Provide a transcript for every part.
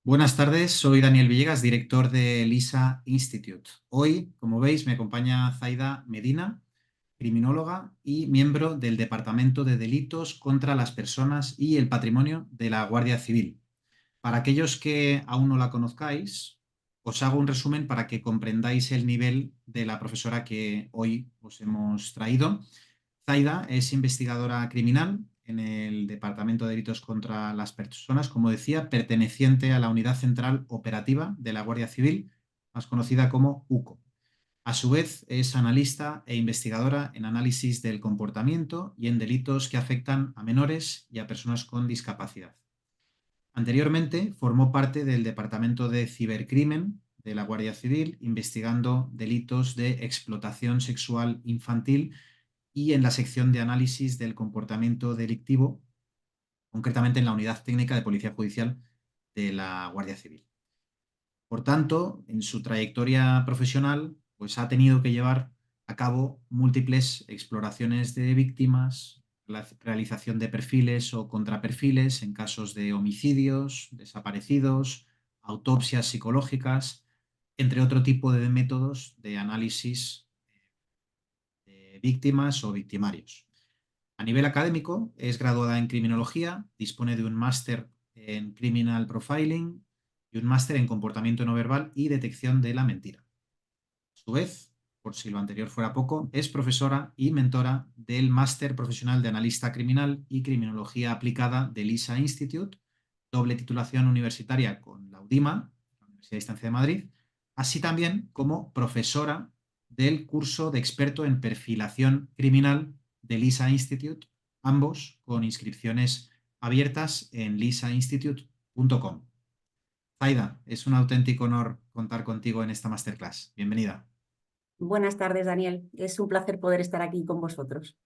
Buenas tardes, soy Daniel Villegas, director de LISA Institute. Hoy, como veis, me acompaña Zaida Medina, criminóloga y miembro del Departamento de Delitos contra las Personas y el Patrimonio de la Guardia Civil. Para aquellos que aún no la conozcáis, os hago un resumen para que comprendáis el nivel de la profesora que hoy os hemos traído. Zaida es investigadora criminal en el Departamento de Delitos contra las Personas, como decía, perteneciente a la Unidad Central Operativa de la Guardia Civil, más conocida como UCO. A su vez, es analista e investigadora en análisis del comportamiento y en delitos que afectan a menores y a personas con discapacidad. Anteriormente, formó parte del Departamento de Cibercrimen de la Guardia Civil, investigando delitos de explotación sexual infantil y en la sección de análisis del comportamiento delictivo, concretamente en la Unidad Técnica de Policía Judicial de la Guardia Civil. Por tanto, en su trayectoria profesional, pues ha tenido que llevar a cabo múltiples exploraciones de víctimas, la realización de perfiles o contraperfiles en casos de homicidios, desaparecidos, autopsias psicológicas, entre otro tipo de métodos de análisis de víctimas o victimarios. A nivel académico, es graduada en criminología, dispone de un máster en criminal profiling y un máster en comportamiento no verbal y detección de la mentira. A su vez, por si lo anterior fuera poco, es profesora y mentora del máster profesional de analista criminal y criminología aplicada del LISA Institute, doble titulación universitaria con la UDIMA, la Universidad de Distancia de Madrid, así también como profesora del curso de experto en perfilación criminal del LISA Institute, ambos con inscripciones abiertas en lisainstitute.com. Zaida, es un auténtico honor contar contigo en esta masterclass. Bienvenida. Buenas tardes, Daniel. Es un placer poder estar aquí con vosotros.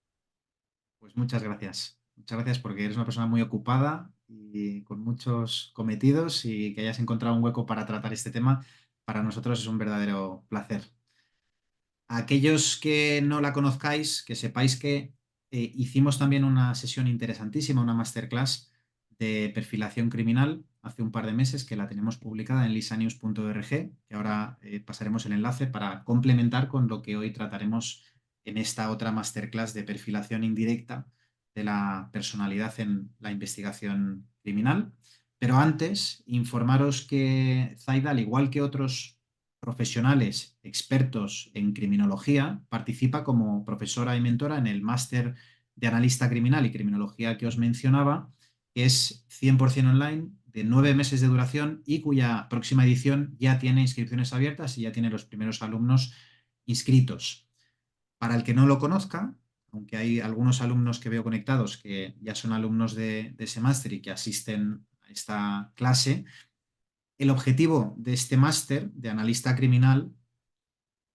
Pues muchas gracias. Muchas gracias porque eres una persona muy ocupada y con muchos cometidos y que hayas encontrado un hueco para tratar este tema, para nosotros es un verdadero placer. A aquellos que no la conozcáis, que sepáis que hicimos también una sesión interesantísima, una masterclass de perfilación criminal hace un par de meses que la tenemos publicada en lisanews.org, que ahora pasaremos el enlace para complementar con lo que hoy trataremos en esta otra masterclass de perfilación indirecta de la personalidad en la investigación criminal. Pero antes, informaros que Zaida, al igual que otros profesionales expertos en criminología, participa como profesora y mentora en el máster de analista criminal y criminología que os mencionaba, que es 100% online, de 9 meses de duración y cuya próxima edición ya tiene inscripciones abiertas y ya tiene los primeros alumnos inscritos. Para el que no lo conozca, aunque hay algunos alumnos que veo conectados que ya son alumnos de ese máster y que asisten a esta clase, el objetivo de este máster de analista criminal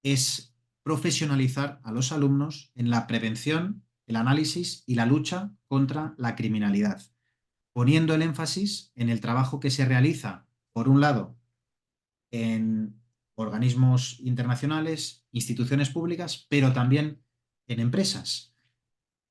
es profesionalizar a los alumnos en la prevención, el análisis y la lucha contra la criminalidad, poniendo el énfasis en el trabajo que se realiza, por un lado, en organismos internacionales, instituciones públicas, pero también en empresas.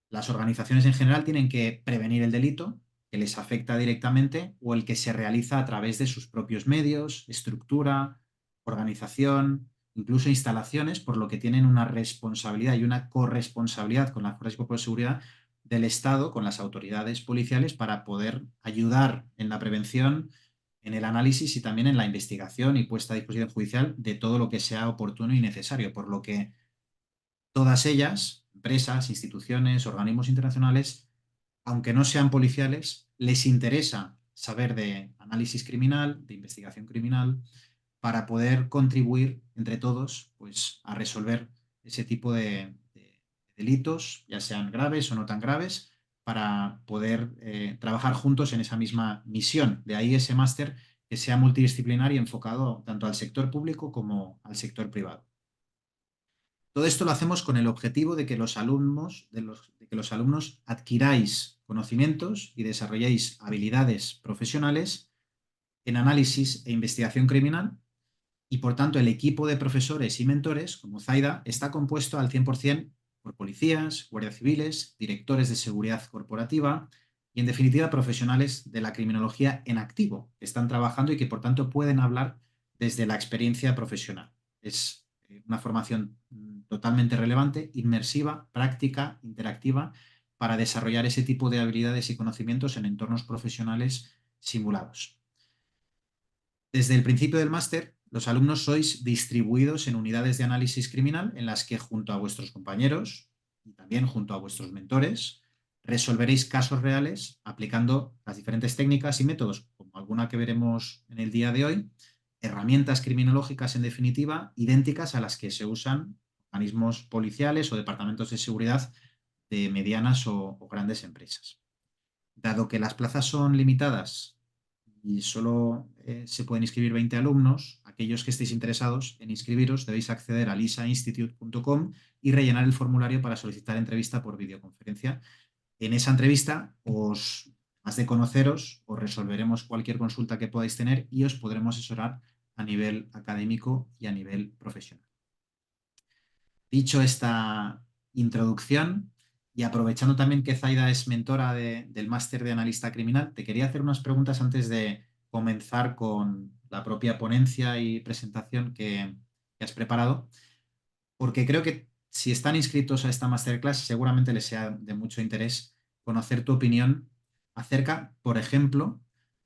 Las organizaciones en general tienen que prevenir el delito que les afecta directamente o el que se realiza a través de sus propios medios, estructura, organización, incluso instalaciones, por lo que tienen una responsabilidad y una corresponsabilidad con las fuerzas y cuerpos de seguridad del Estado, con las autoridades policiales, para poder ayudar en la prevención, en el análisis y también en la investigación y puesta a disposición judicial de todo lo que sea oportuno y necesario, por lo que todas ellas, empresas, instituciones, organismos internacionales, aunque no sean policiales, les interesa saber de análisis criminal, de investigación criminal, para poder contribuir entre todos, pues, a resolver ese tipo de delitos, ya sean graves o no tan graves, para poder trabajar juntos en esa misma misión. De ahí ese máster que sea multidisciplinar y enfocado tanto al sector público como al sector privado. Todo esto lo hacemos con el objetivo de que los alumnos, de que los alumnos adquiráis conocimientos y desarrolléis habilidades profesionales en análisis e investigación criminal y, por tanto, el equipo de profesores y mentores, como Zaida, está compuesto al 100% por policías, guardias civiles, directores de seguridad corporativa, y, en definitiva, profesionales de la criminología en activo, que están trabajando y que, por tanto, pueden hablar desde la experiencia profesional. Es una formación totalmente relevante, inmersiva, práctica, interactiva, para desarrollar ese tipo de habilidades y conocimientos en entornos profesionales simulados. Desde el principio del máster, los alumnos sois distribuidos en unidades de análisis criminal en las que, junto a vuestros compañeros y también junto a vuestros mentores, resolveréis casos reales aplicando las diferentes técnicas y métodos, como alguna que veremos en el día de hoy, herramientas criminológicas, en definitiva, idénticas a las que se usan organismos policiales o departamentos de seguridad de medianas o grandes empresas. Dado que las plazas son limitadas y solo se pueden inscribir 20 alumnos, aquellos que estéis interesados en inscribiros debéis acceder a lisainstitute.com y rellenar el formulario para solicitar entrevista por videoconferencia. En esa entrevista, más de conoceros, os resolveremos cualquier consulta que podáis tener y os podremos asesorar a nivel académico y a nivel profesional. Dicho esta introducción, y aprovechando también que Zaida es mentora del máster de analista criminal, te quería hacer unas preguntas antes de comenzar con la propia ponencia y presentación que has preparado, porque creo que si están inscritos a esta masterclass, seguramente les sea de mucho interés conocer tu opinión acerca, por ejemplo,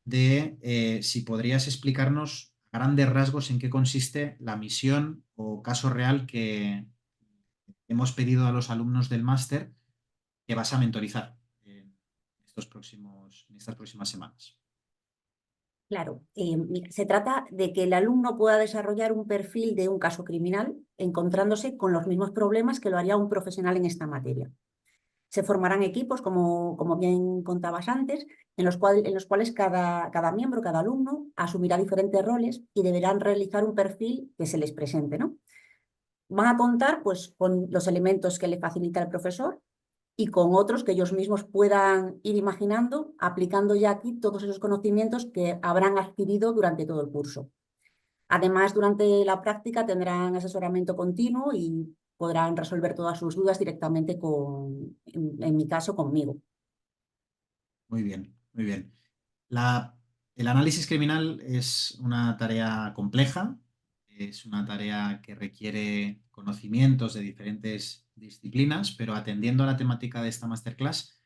de si podrías explicarnos a grandes rasgos en qué consiste la misión o caso real que hemos pedido a los alumnos del máster que vas a mentorizar en estas próximas semanas. Claro, mira, se trata de que el alumno pueda desarrollar un perfil de un caso criminal encontrándose con los mismos problemas que lo haría un profesional en esta materia. Se formarán equipos, como bien contabas antes, en los cuales cada miembro, cada alumno, asumirá diferentes roles y deberán realizar un perfil que se les presente, ¿no? Van a contar pues, con los elementos que le facilita el profesor y con otros que ellos mismos puedan ir imaginando, aplicando ya aquí todos esos conocimientos que habrán adquirido durante todo el curso. Además, durante la práctica tendrán asesoramiento continuo y podrán resolver todas sus dudas directamente en mi caso, conmigo. Muy bien, muy bien. El análisis criminal es una tarea compleja, es una tarea que requiere conocimientos de diferentes disciplinas, pero atendiendo a la temática de esta masterclass,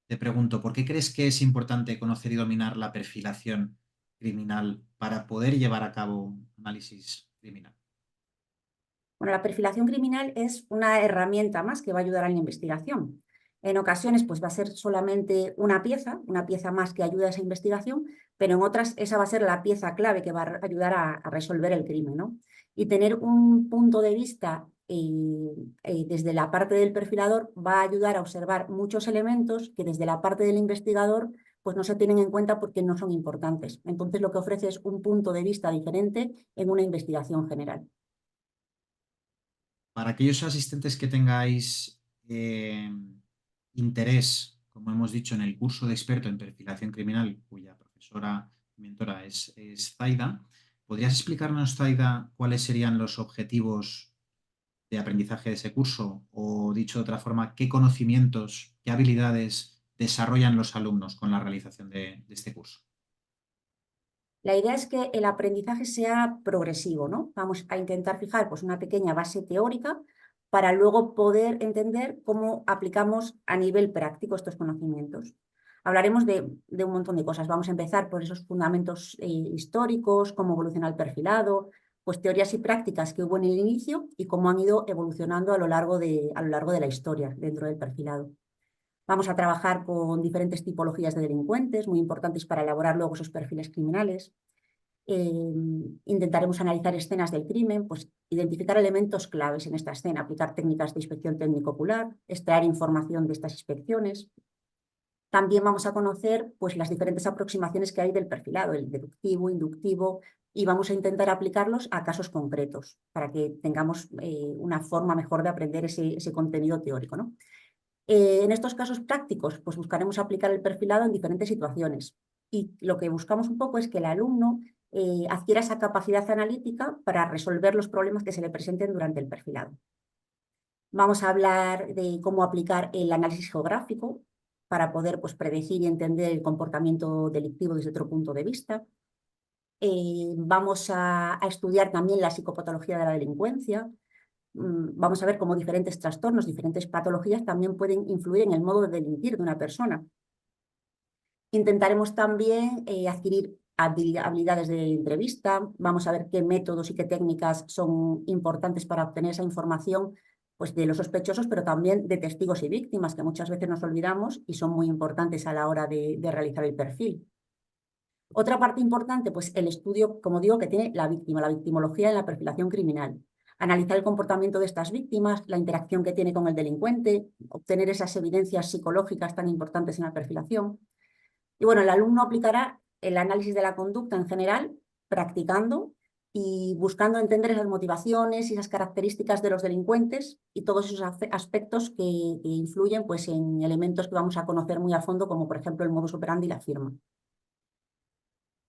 te pregunto, ¿por qué crees que es importante conocer y dominar la perfilación criminal para poder llevar a cabo un análisis criminal? Bueno, la perfilación criminal es una herramienta más que va a ayudar a la investigación. En ocasiones, pues va a ser solamente una pieza más que ayuda a esa investigación, pero en otras esa va a ser la pieza clave que va a ayudar a resolver el crimen, ¿no? Y tener un punto de vista desde la parte del perfilador va a ayudar a observar muchos elementos que desde la parte del investigador pues no se tienen en cuenta porque no son importantes. Entonces lo que ofrece es un punto de vista diferente en una investigación general. Para aquellos asistentes que tengáis interés, como hemos dicho, en el curso de experto en perfilación criminal, cuya profesora y mentora es Zaida, ¿podrías explicarnos, Zaida, cuáles serían los objetivos de aprendizaje de ese curso? O, dicho de otra forma, ¿qué conocimientos, qué habilidades desarrollan los alumnos con la realización de este curso? La idea es que el aprendizaje sea progresivo, ¿no? Vamos a intentar fijar pues, una pequeña base teórica para luego poder entender cómo aplicamos a nivel práctico estos conocimientos. Hablaremos de un montón de cosas. Vamos a empezar por esos fundamentos históricos, cómo evoluciona el perfilado, pues teorías y prácticas que hubo en el inicio y cómo han ido evolucionando a lo largo de la historia dentro del perfilado. Vamos a trabajar con diferentes tipologías de delincuentes, muy importantes para elaborar luego esos perfiles criminales. Intentaremos analizar escenas del crimen, pues identificar elementos claves en esta escena, aplicar técnicas de inspección técnico-ocular, extraer información de estas inspecciones. También vamos a conocer pues, las diferentes aproximaciones que hay del perfilado, el deductivo, inductivo, y vamos a intentar aplicarlos a casos concretos para que tengamos una forma mejor de aprender ese contenido teórico, ¿no? En estos casos prácticos, pues buscaremos aplicar el perfilado en diferentes situaciones. Y lo que buscamos un poco es que el alumno adquiera esa capacidad analítica para resolver los problemas que se le presenten durante el perfilado. Vamos a hablar de cómo aplicar el análisis geográfico, para poder pues, predecir y entender el comportamiento delictivo desde otro punto de vista. Vamos a estudiar también la psicopatología de la delincuencia. Vamos a ver cómo diferentes trastornos, diferentes patologías también pueden influir en el modo de delinquir de una persona. Intentaremos también adquirir habilidades de entrevista. Vamos a ver qué métodos y qué técnicas son importantes para obtener esa información pues, de los sospechosos, pero también de testigos y víctimas, que muchas veces nos olvidamos y son muy importantes a la hora de realizar el perfil. Otra parte importante, pues el estudio, como digo, que tiene la víctima, la victimología en la perfilación criminal. Analizar el comportamiento de estas víctimas, la interacción que tiene con el delincuente, obtener esas evidencias psicológicas tan importantes en la perfilación. Y bueno, el alumno aplicará el análisis de la conducta en general, practicando y buscando entender esas motivaciones y esas características de los delincuentes y todos esos aspectos que influyen pues, en elementos que vamos a conocer muy a fondo, como por ejemplo el modus operandi y la firma.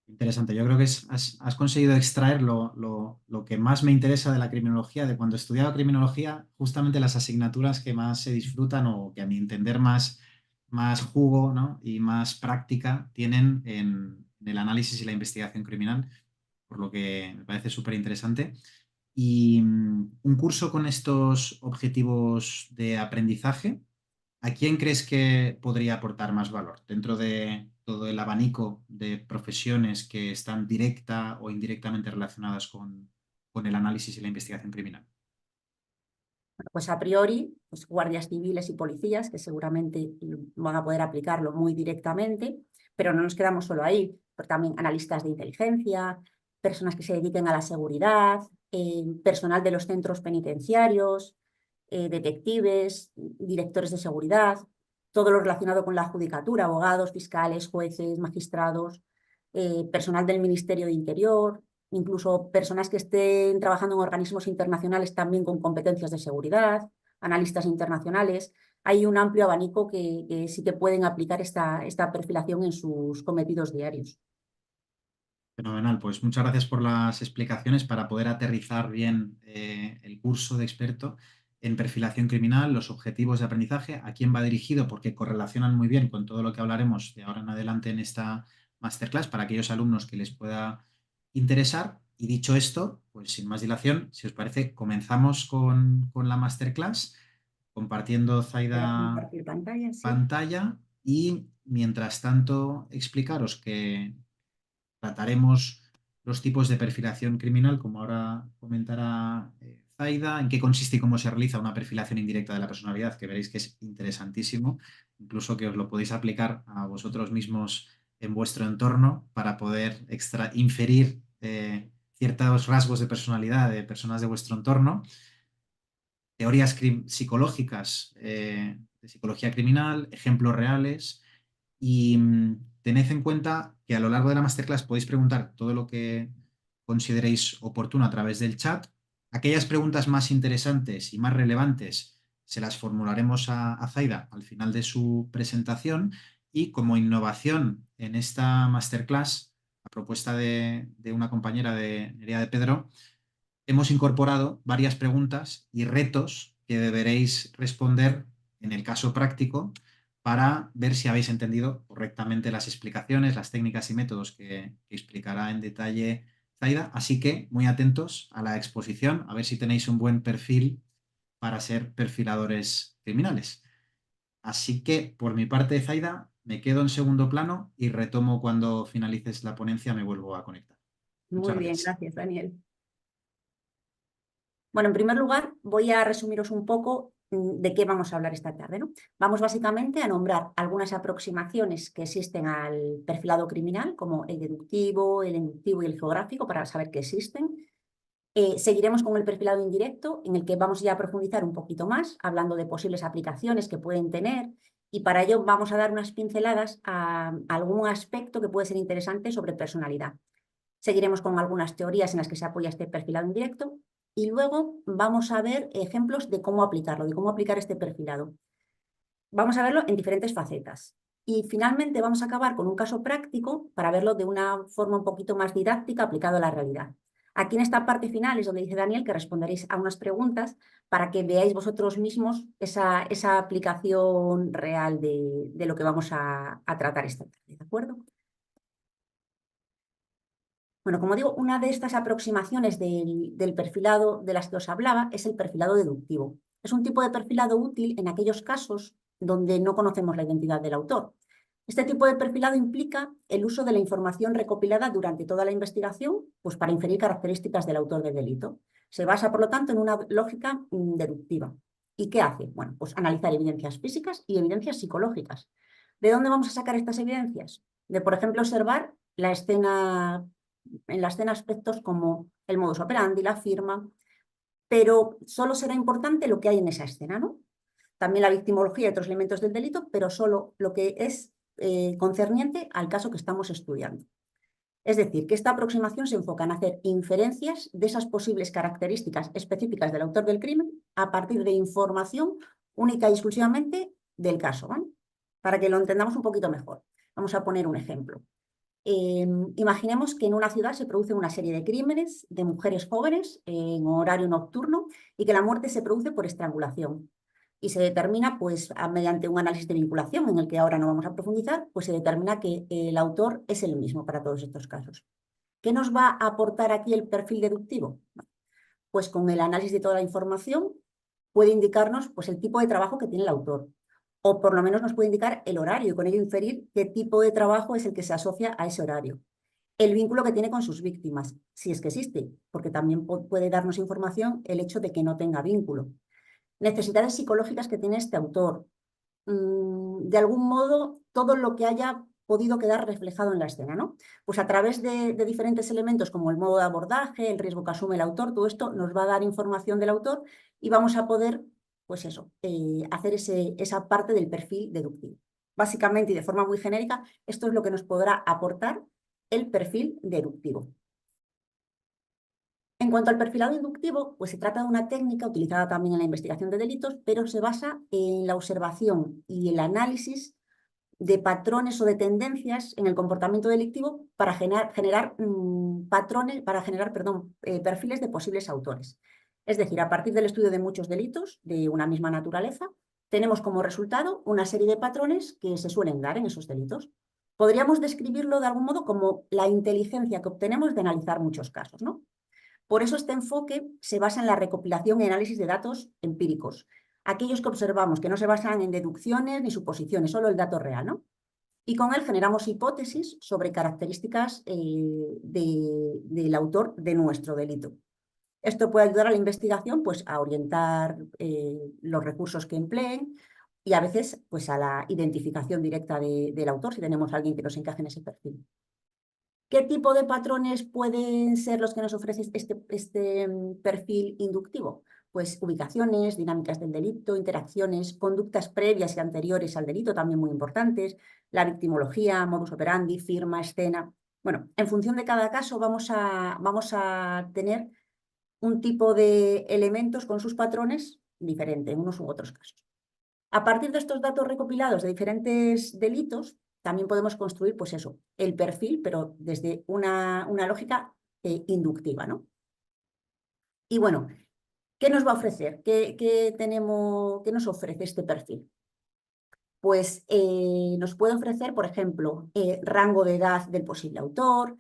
Interesante. Yo creo que has conseguido extraer lo que más me interesa de la criminología, de cuando estudiaba criminología, justamente las asignaturas que más se disfrutan o que a mi entender más jugo, ¿no? Y más práctica tienen en el análisis y la investigación criminal, por lo que me parece súper interesante. Y un curso con estos objetivos de aprendizaje, ¿a quién crees que podría aportar más valor dentro de todo el abanico de profesiones que están directa o indirectamente relacionadas con el análisis y la investigación criminal? Pues a priori, pues guardias civiles y policías, que seguramente van a poder aplicarlo muy directamente, pero no nos quedamos solo ahí, porque también analistas de inteligencia, personas que se dediquen a la seguridad, personal de los centros penitenciarios, detectives, directores de seguridad, todo lo relacionado con la judicatura, abogados, fiscales, jueces, magistrados, personal del Ministerio de Interior, incluso personas que estén trabajando en organismos internacionales también con competencias de seguridad, analistas internacionales. Hay un amplio abanico que sí que pueden aplicar esta perfilación en sus cometidos diarios. Fenomenal, pues muchas gracias por las explicaciones para poder aterrizar bien el curso de experto en perfilación criminal, los objetivos de aprendizaje, a quién va dirigido, porque correlacionan muy bien con todo lo que hablaremos de ahora en adelante en esta masterclass para aquellos alumnos que les pueda interesar. Y dicho esto, pues sin más dilación, si os parece, comenzamos con la masterclass, compartiendo Voy a Zaida compartir pantalla, sí. pantalla y mientras tanto explicaros que trataremos los tipos de perfilación criminal, como ahora comentará Zaida, en qué consiste y cómo se realiza una perfilación indirecta de la personalidad, que veréis que es interesantísimo, incluso que os lo podéis aplicar a vosotros mismos en vuestro entorno para poder inferir ciertos rasgos de personalidad de personas de vuestro entorno, teorías psicológicas de psicología criminal, ejemplos reales y tened en cuenta que a lo largo de la masterclass podéis preguntar todo lo que consideréis oportuno a través del chat. Aquellas preguntas más interesantes y más relevantes se las formularemos a Zaida al final de su presentación y como innovación en esta masterclass, a propuesta de una compañera de Nerea de Pedro, hemos incorporado varias preguntas y retos que deberéis responder en el caso práctico para ver si habéis entendido correctamente las explicaciones, las técnicas y métodos que explicará en detalle Zaida. Así que muy atentos a la exposición, a ver si tenéis un buen perfil para ser perfiladores criminales. Así que, por mi parte, Zaida, me quedo en segundo plano y retomo cuando finalices la ponencia, me vuelvo a conectar. Muchas Muy bien, gracias. gracias, Daniel. Bueno, en primer lugar, voy a resumiros un poco de qué vamos a hablar esta tarde, ¿no? Vamos básicamente a nombrar algunas aproximaciones que existen al perfilado criminal, como el deductivo, el inductivo y el geográfico, para saber que existen. Seguiremos con el perfilado indirecto, en el que vamos ya a profundizar un poquito más, hablando de posibles aplicaciones que pueden tener, y para ello vamos a dar unas pinceladas a algún aspecto que puede ser interesante sobre personalidad. Seguiremos con algunas teorías en las que se apoya este perfilado indirecto y luego vamos a ver ejemplos de cómo aplicarlo, de cómo aplicar este perfilado. Vamos a verlo en diferentes facetas. Y finalmente vamos a acabar con un caso práctico para verlo de una forma un poquito más didáctica aplicado a la realidad. Aquí en esta parte final es donde dice Daniel que responderéis a unas preguntas para que veáis vosotros mismos esa aplicación real de lo que vamos a tratar esta tarde, ¿de acuerdo? Bueno, como digo, una de estas aproximaciones del perfilado de las que os hablaba es el perfilado deductivo. Es un tipo de perfilado útil en aquellos casos donde no conocemos la identidad del autor. Este tipo de perfilado implica el uso de la información recopilada durante toda la investigación, pues para inferir características del autor del delito. Se basa, por lo tanto, en una lógica deductiva. ¿Y qué hace? Bueno, pues analizar evidencias físicas y evidencias psicológicas. ¿De dónde vamos a sacar estas evidencias? De, por ejemplo, observar la escena, en la escena aspectos como el modus operandi, la firma, pero solo será importante lo que hay en esa escena, ¿no? También la victimología y otros elementos del delito, pero solo lo que es concerniente al caso que estamos estudiando. Es decir, que esta aproximación se enfoca en hacer inferencias de esas posibles características específicas del autor del crimen a partir de información única y exclusivamente del caso, ¿vale? Para que lo entendamos un poquito mejor. Vamos a poner un ejemplo. Imaginemos que en una ciudad se produce una serie de crímenes de mujeres jóvenes en horario nocturno y que la muerte se produce por estrangulación. Y se determina, pues, mediante un análisis de vinculación, en el que ahora no vamos a profundizar, pues se determina que el autor es el mismo para todos estos casos. ¿Qué nos va a aportar aquí el perfil deductivo? Pues con el análisis de toda la información puede indicarnos, pues, el tipo de trabajo que tiene el autor, o por lo menos nos puede indicar el horario y con ello inferir qué tipo de trabajo es el que se asocia a ese horario. El vínculo que tiene con sus víctimas, si es que existe, porque también puede darnos información el hecho de que no tenga vínculo. Necesidades psicológicas que tiene este autor. De algún modo, todo lo que haya podido quedar reflejado en la escena, ¿no? Pues a través de diferentes elementos como el modo de abordaje, el riesgo que asume el autor, todo esto nos va a dar información del autor y vamos a poder, pues eso, hacer esa parte del perfil deductivo. Básicamente y de forma muy genérica, esto es lo que nos podrá aportar el perfil deductivo. En cuanto al perfilado inductivo, pues se trata de una técnica utilizada también en la investigación de delitos, pero se basa en la observación y el análisis de patrones o de tendencias en el comportamiento delictivo para generar perfiles de posibles autores. Es decir, a partir del estudio de muchos delitos de una misma naturaleza, tenemos como resultado una serie de patrones que se suelen dar en esos delitos. Podríamos describirlo de algún modo como la inteligencia que obtenemos de analizar muchos casos, ¿no? Por eso este enfoque se basa en la recopilación y análisis de datos empíricos, aquellos que observamos, que no se basan en deducciones ni suposiciones, solo el dato real, ¿no? Y con él generamos hipótesis sobre características del autor de nuestro delito. Esto puede ayudar a la investigación, pues, a orientar los recursos que empleen y a veces, pues, a la identificación directa del autor, si tenemos a alguien que nos encaje en ese perfil. ¿Qué tipo de patrones pueden ser los que nos ofrece este perfil inductivo? Pues ubicaciones, dinámicas del delito, interacciones, conductas previas y anteriores al delito, también muy importantes, la victimología, modus operandi, firma, escena. Bueno, en función de cada caso vamos a tener un tipo de elementos con sus patrones diferente en unos u otros casos. A partir de estos datos recopilados de diferentes delitos, también podemos construir, pues eso, el perfil, pero desde una lógica inductiva, ¿no? Y bueno, ¿qué nos va a ofrecer? ¿Qué nos ofrece este perfil? Pues nos puede ofrecer, por ejemplo, rango de edad del posible autor,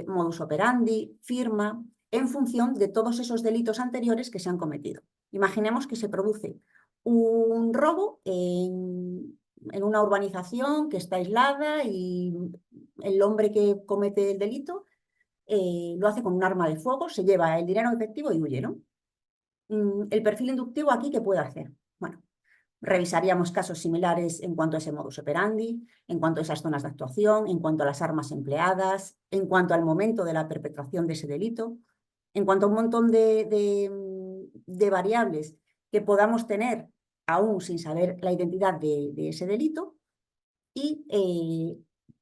modus operandi, firma, en función de todos esos delitos anteriores que se han cometido. Imaginemos que se produce un robo en una urbanización que está aislada y el hombre que comete el delito lo hace con un arma de fuego, se lleva el dinero en efectivo y huye, ¿no? El perfil inductivo aquí, ¿qué puede hacer? Bueno, revisaríamos casos similares en cuanto a ese modus operandi, en cuanto a esas zonas de actuación, en cuanto a las armas empleadas, en cuanto al momento de la perpetración de ese delito, en cuanto a un montón de variables que podamos tener aún sin saber la identidad de ese delito y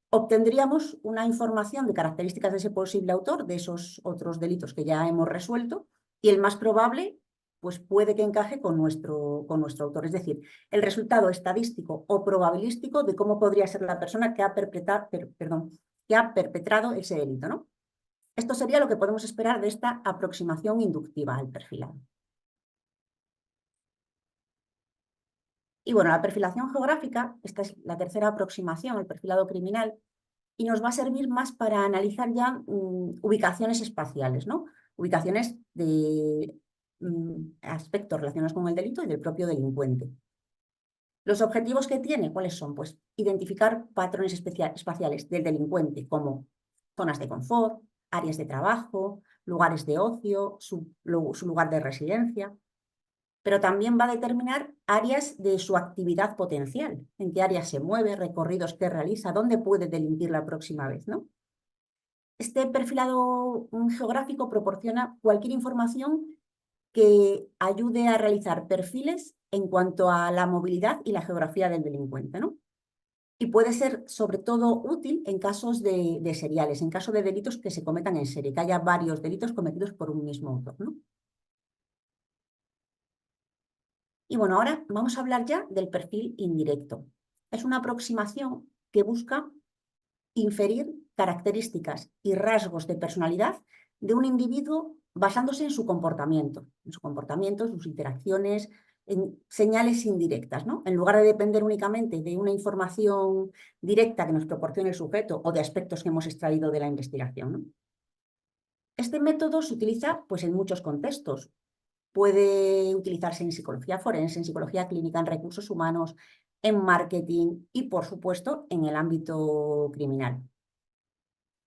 obtendríamos una información de características de ese posible autor, de esos otros delitos que ya hemos resuelto, y el más probable, pues puede que encaje con nuestro autor. Es decir, el resultado estadístico o probabilístico de cómo podría ser la persona que ha perpetrado ese delito, ¿no? Esto sería lo que podemos esperar de esta aproximación inductiva al perfilado. Y bueno, la perfilación geográfica, esta es la tercera aproximación, el perfilado criminal, y nos va a servir más para analizar ya ubicaciones espaciales, ¿no? Ubicaciones de aspectos relacionados con el delito y del propio delincuente. Los objetivos que tiene, ¿cuáles son? Pues identificar patrones espaciales del delincuente, como zonas de confort, áreas de trabajo, lugares de ocio, su lugar de residencia, pero también va a determinar áreas de su actividad potencial, en qué áreas se mueve, recorridos que realiza, dónde puede delinquir la próxima vez, ¿no? Este perfilado geográfico proporciona cualquier información que ayude a realizar perfiles en cuanto a la movilidad y la geografía del delincuente, ¿no? Y puede ser sobre todo útil en casos de seriales, en caso de delitos que se cometan en serie, que haya varios delitos cometidos por un mismo autor, ¿no? Y bueno, ahora vamos a hablar ya del perfil indirecto. Es una aproximación que busca inferir características y rasgos de personalidad de un individuo basándose en su comportamiento, sus interacciones, en señales indirectas, ¿no? En lugar de depender únicamente de una información directa que nos proporcione el sujeto o de aspectos que hemos extraído de la investigación, ¿no? Este método se utiliza pues, en muchos contextos. Puede utilizarse en psicología forense, en psicología clínica, en recursos humanos, en marketing y, por supuesto, en el ámbito criminal.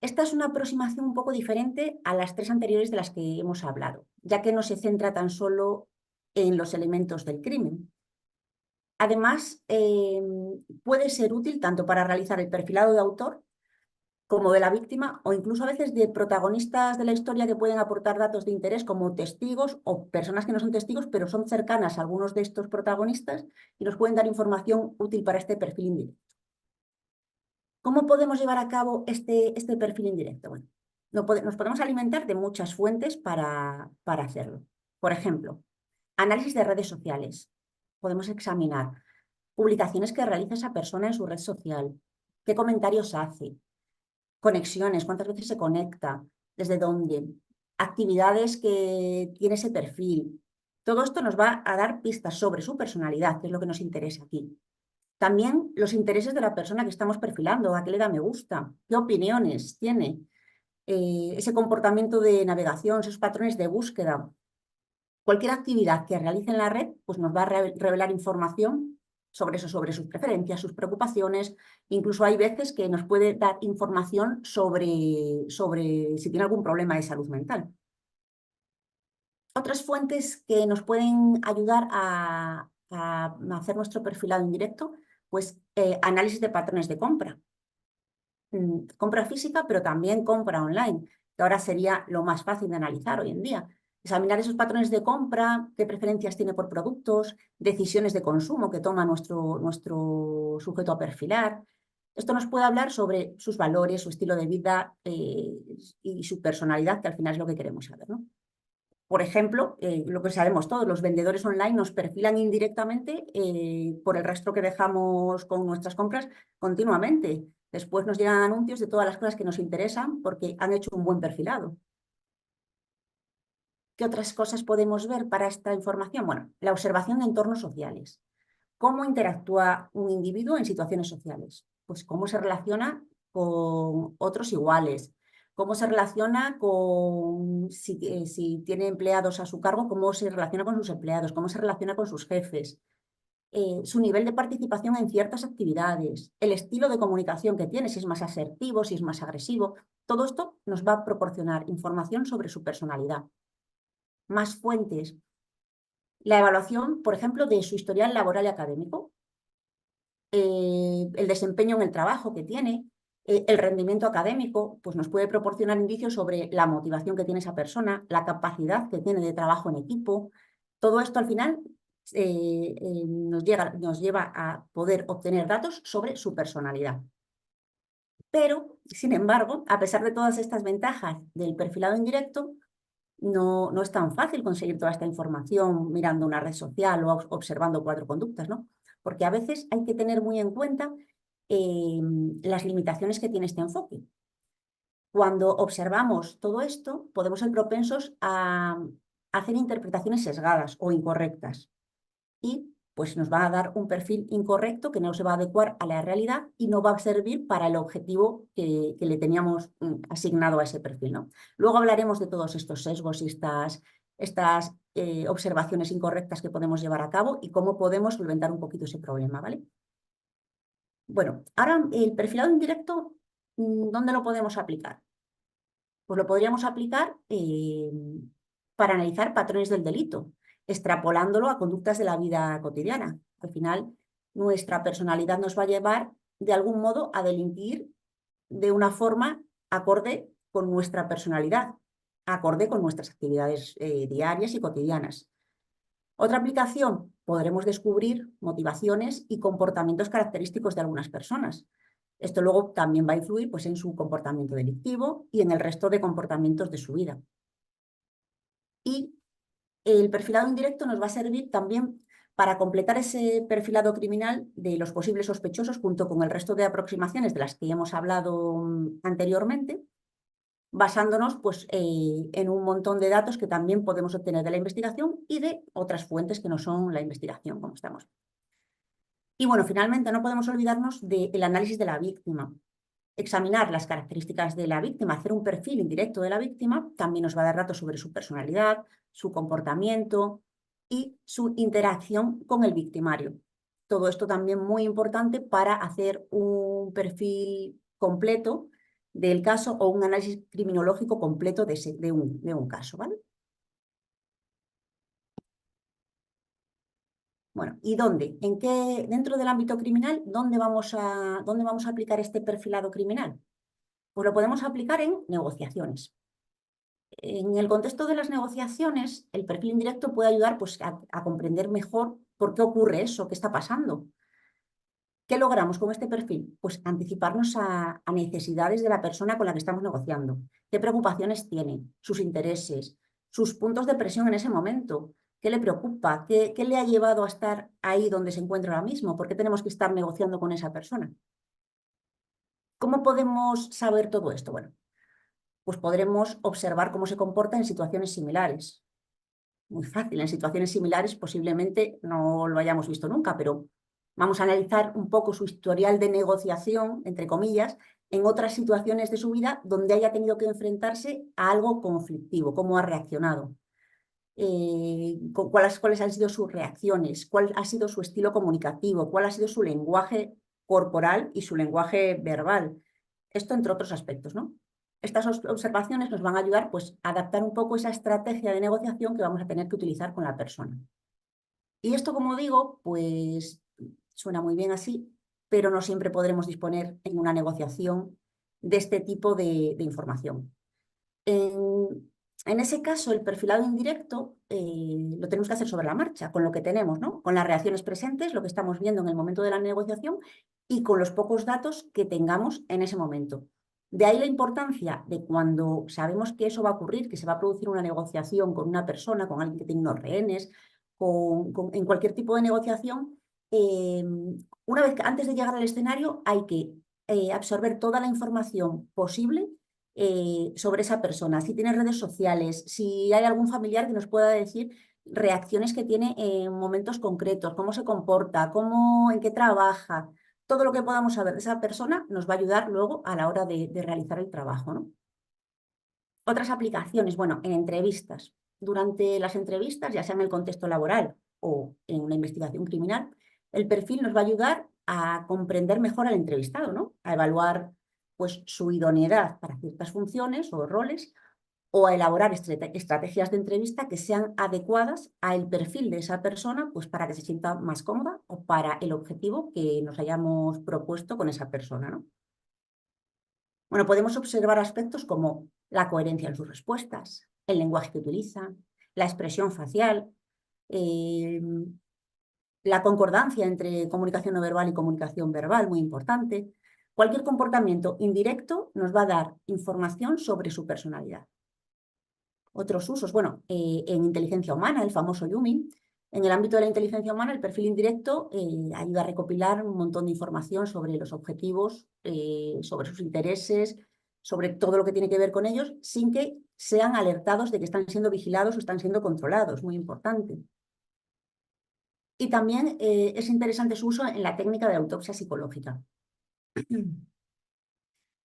Esta es una aproximación un poco diferente a las tres anteriores de las que hemos hablado, ya que no se centra tan solo en los elementos del crimen. Además, puede ser útil tanto para realizar el perfilado de autor como de la víctima o incluso a veces de protagonistas de la historia que pueden aportar datos de interés como testigos o personas que no son testigos pero son cercanas a algunos de estos protagonistas y nos pueden dar información útil para este perfil indirecto. ¿Cómo podemos llevar a cabo este perfil indirecto? Bueno, nos podemos alimentar de muchas fuentes para hacerlo. Por ejemplo, análisis de redes sociales. Podemos examinar publicaciones que realiza esa persona en su red social, qué comentarios hace, conexiones, cuántas veces se conecta, desde dónde, actividades que tiene ese perfil. Todo esto nos va a dar pistas sobre su personalidad, que es lo que nos interesa aquí. También los intereses de la persona que estamos perfilando, a qué le da me gusta, qué opiniones tiene, ese comportamiento de navegación, esos patrones de búsqueda. Cualquier actividad que realice en la red pues nos va a revelar información sobre eso, sobre sus preferencias, sus preocupaciones. Incluso hay veces que nos puede dar información sobre si tiene algún problema de salud mental. Otras fuentes que nos pueden ayudar a hacer nuestro perfilado indirecto, pues análisis de patrones de compra. Compra física, pero también compra online, que ahora sería lo más fácil de analizar hoy en día. Examinar esos patrones de compra, qué preferencias tiene por productos, decisiones de consumo que toma nuestro sujeto a perfilar. Esto nos puede hablar sobre sus valores, su estilo de vida y su personalidad, que al final es lo que queremos saber, ¿no? Por ejemplo, lo que sabemos todos, los vendedores online nos perfilan indirectamente por el rastro que dejamos con nuestras compras continuamente. Después nos llegan anuncios de todas las cosas que nos interesan porque han hecho un buen perfilado. ¿Qué otras cosas podemos ver para esta información? Bueno, la observación de entornos sociales. ¿Cómo interactúa un individuo en situaciones sociales? Pues cómo se relaciona con otros iguales, cómo se relaciona con, si tiene empleados a su cargo, cómo se relaciona con sus empleados, cómo se relaciona con sus jefes, su nivel de participación en ciertas actividades, el estilo de comunicación que tiene, si es más asertivo, si es más agresivo. Todo esto nos va a proporcionar información sobre su personalidad. Más fuentes. La evaluación, por ejemplo, de su historial laboral y académico, el desempeño en el trabajo que tiene, el rendimiento académico, pues nos puede proporcionar indicios sobre la motivación que tiene esa persona, la capacidad que tiene de trabajo en equipo. Todo esto al final nos lleva a poder obtener datos sobre su personalidad. Pero, sin embargo, a pesar de todas estas ventajas del perfilado indirecto, no es tan fácil conseguir toda esta información mirando una red social o observando 4 conductas, ¿no? Porque a veces hay que tener muy en cuenta las limitaciones que tiene este enfoque. Cuando observamos todo esto, podemos ser propensos a hacer interpretaciones sesgadas o incorrectas y pues nos va a dar un perfil incorrecto que no se va a adecuar a la realidad y no va a servir para el objetivo que le teníamos asignado a ese perfil, ¿no? Luego hablaremos de todos estos sesgos y estas observaciones incorrectas que podemos llevar a cabo y cómo podemos solventar un poquito ese problema, ¿vale? Bueno, ahora el perfilado indirecto, ¿dónde lo podemos aplicar? Pues lo podríamos aplicar para analizar patrones del delito, extrapolándolo a conductas de la vida cotidiana. Al final, nuestra personalidad nos va a llevar, de algún modo, a delinquir de una forma acorde con nuestra personalidad, acorde con nuestras actividades diarias y cotidianas. Otra aplicación, podremos descubrir motivaciones y comportamientos característicos de algunas personas. Esto luego también va a influir pues, en su comportamiento delictivo y en el resto de comportamientos de su vida. Y el perfilado indirecto nos va a servir también para completar ese perfilado criminal de los posibles sospechosos junto con el resto de aproximaciones de las que hemos hablado anteriormente, basándonos pues, en un montón de datos que también podemos obtener de la investigación y de otras fuentes que no son la investigación, como estamos. Y bueno, finalmente no podemos olvidarnos del análisis de la víctima. Examinar las características de la víctima, hacer un perfil indirecto de la víctima, también nos va a dar datos sobre su personalidad, su comportamiento y su interacción con el victimario. Todo esto también muy importante para hacer un perfil completo del caso o un análisis criminológico completo de un caso, ¿vale? Bueno, ¿y dónde? Dentro del ámbito criminal, dónde vamos a aplicar este perfilado criminal? Pues lo podemos aplicar en negociaciones. En el contexto de las negociaciones, el perfil indirecto puede ayudar pues, a comprender mejor por qué ocurre eso, qué está pasando. ¿Qué logramos con este perfil? Pues anticiparnos a necesidades de la persona con la que estamos negociando, qué preocupaciones tiene, sus intereses, sus puntos de presión en ese momento, qué le preocupa, qué le ha llevado a estar ahí donde se encuentra ahora mismo, por qué tenemos que estar negociando con esa persona. ¿Cómo podemos saber todo esto? Bueno, pues podremos observar cómo se comporta en situaciones similares. Muy fácil, en situaciones similares posiblemente no lo hayamos visto nunca, pero vamos a analizar un poco su historial de negociación, entre comillas, en otras situaciones de su vida donde haya tenido que enfrentarse a algo conflictivo, cómo ha reaccionado, cuáles han sido sus reacciones, cuál ha sido su estilo comunicativo, cuál ha sido su lenguaje corporal y su lenguaje verbal. Esto entre otros aspectos, ¿no? Estas observaciones nos van a ayudar pues, a adaptar un poco esa estrategia de negociación que vamos a tener que utilizar con la persona. Y esto, como digo, pues suena muy bien así, pero no siempre podremos disponer en una negociación de este tipo de información. En ese caso, el perfilado indirecto lo tenemos que hacer sobre la marcha, con lo que tenemos, ¿no? Con las reacciones presentes, lo que estamos viendo en el momento de la negociación y con los pocos datos que tengamos en ese momento. De ahí la importancia de cuando sabemos que eso va a ocurrir, que se va a producir una negociación con una persona, con alguien que tiene unos rehenes, en cualquier tipo de negociación, una vez que antes de llegar al escenario hay que absorber toda la información posible sobre esa persona, si tiene redes sociales, si hay algún familiar que nos pueda decir reacciones que tiene en momentos concretos, cómo se comporta, en qué trabaja. Todo lo que podamos saber de esa persona nos va a ayudar luego a la hora de realizar el trabajo, ¿no? Otras aplicaciones, bueno, en entrevistas. Durante las entrevistas, ya sea en el contexto laboral o en una investigación criminal, el perfil nos va a ayudar a comprender mejor al entrevistado, ¿no? A evaluar pues, su idoneidad para ciertas funciones o roles o a elaborar estrategias de entrevista que sean adecuadas al perfil de esa persona pues, para que se sienta más cómoda o para el objetivo que nos hayamos propuesto con esa persona, ¿no? Bueno, podemos observar aspectos como la coherencia en sus respuestas, el lenguaje que utilizan, la expresión facial, la concordancia entre comunicación no verbal y comunicación verbal, muy importante. Cualquier comportamiento indirecto nos va a dar información sobre su personalidad. Otros usos, bueno, en inteligencia humana, el famoso Yumin. En el ámbito de la inteligencia humana, el perfil indirecto ayuda a recopilar un montón de información sobre los objetivos, sobre sus intereses, sobre todo lo que tiene que ver con ellos, sin que sean alertados de que están siendo vigilados o están siendo controlados, muy importante. Y también es interesante su uso en la técnica de autopsia psicológica.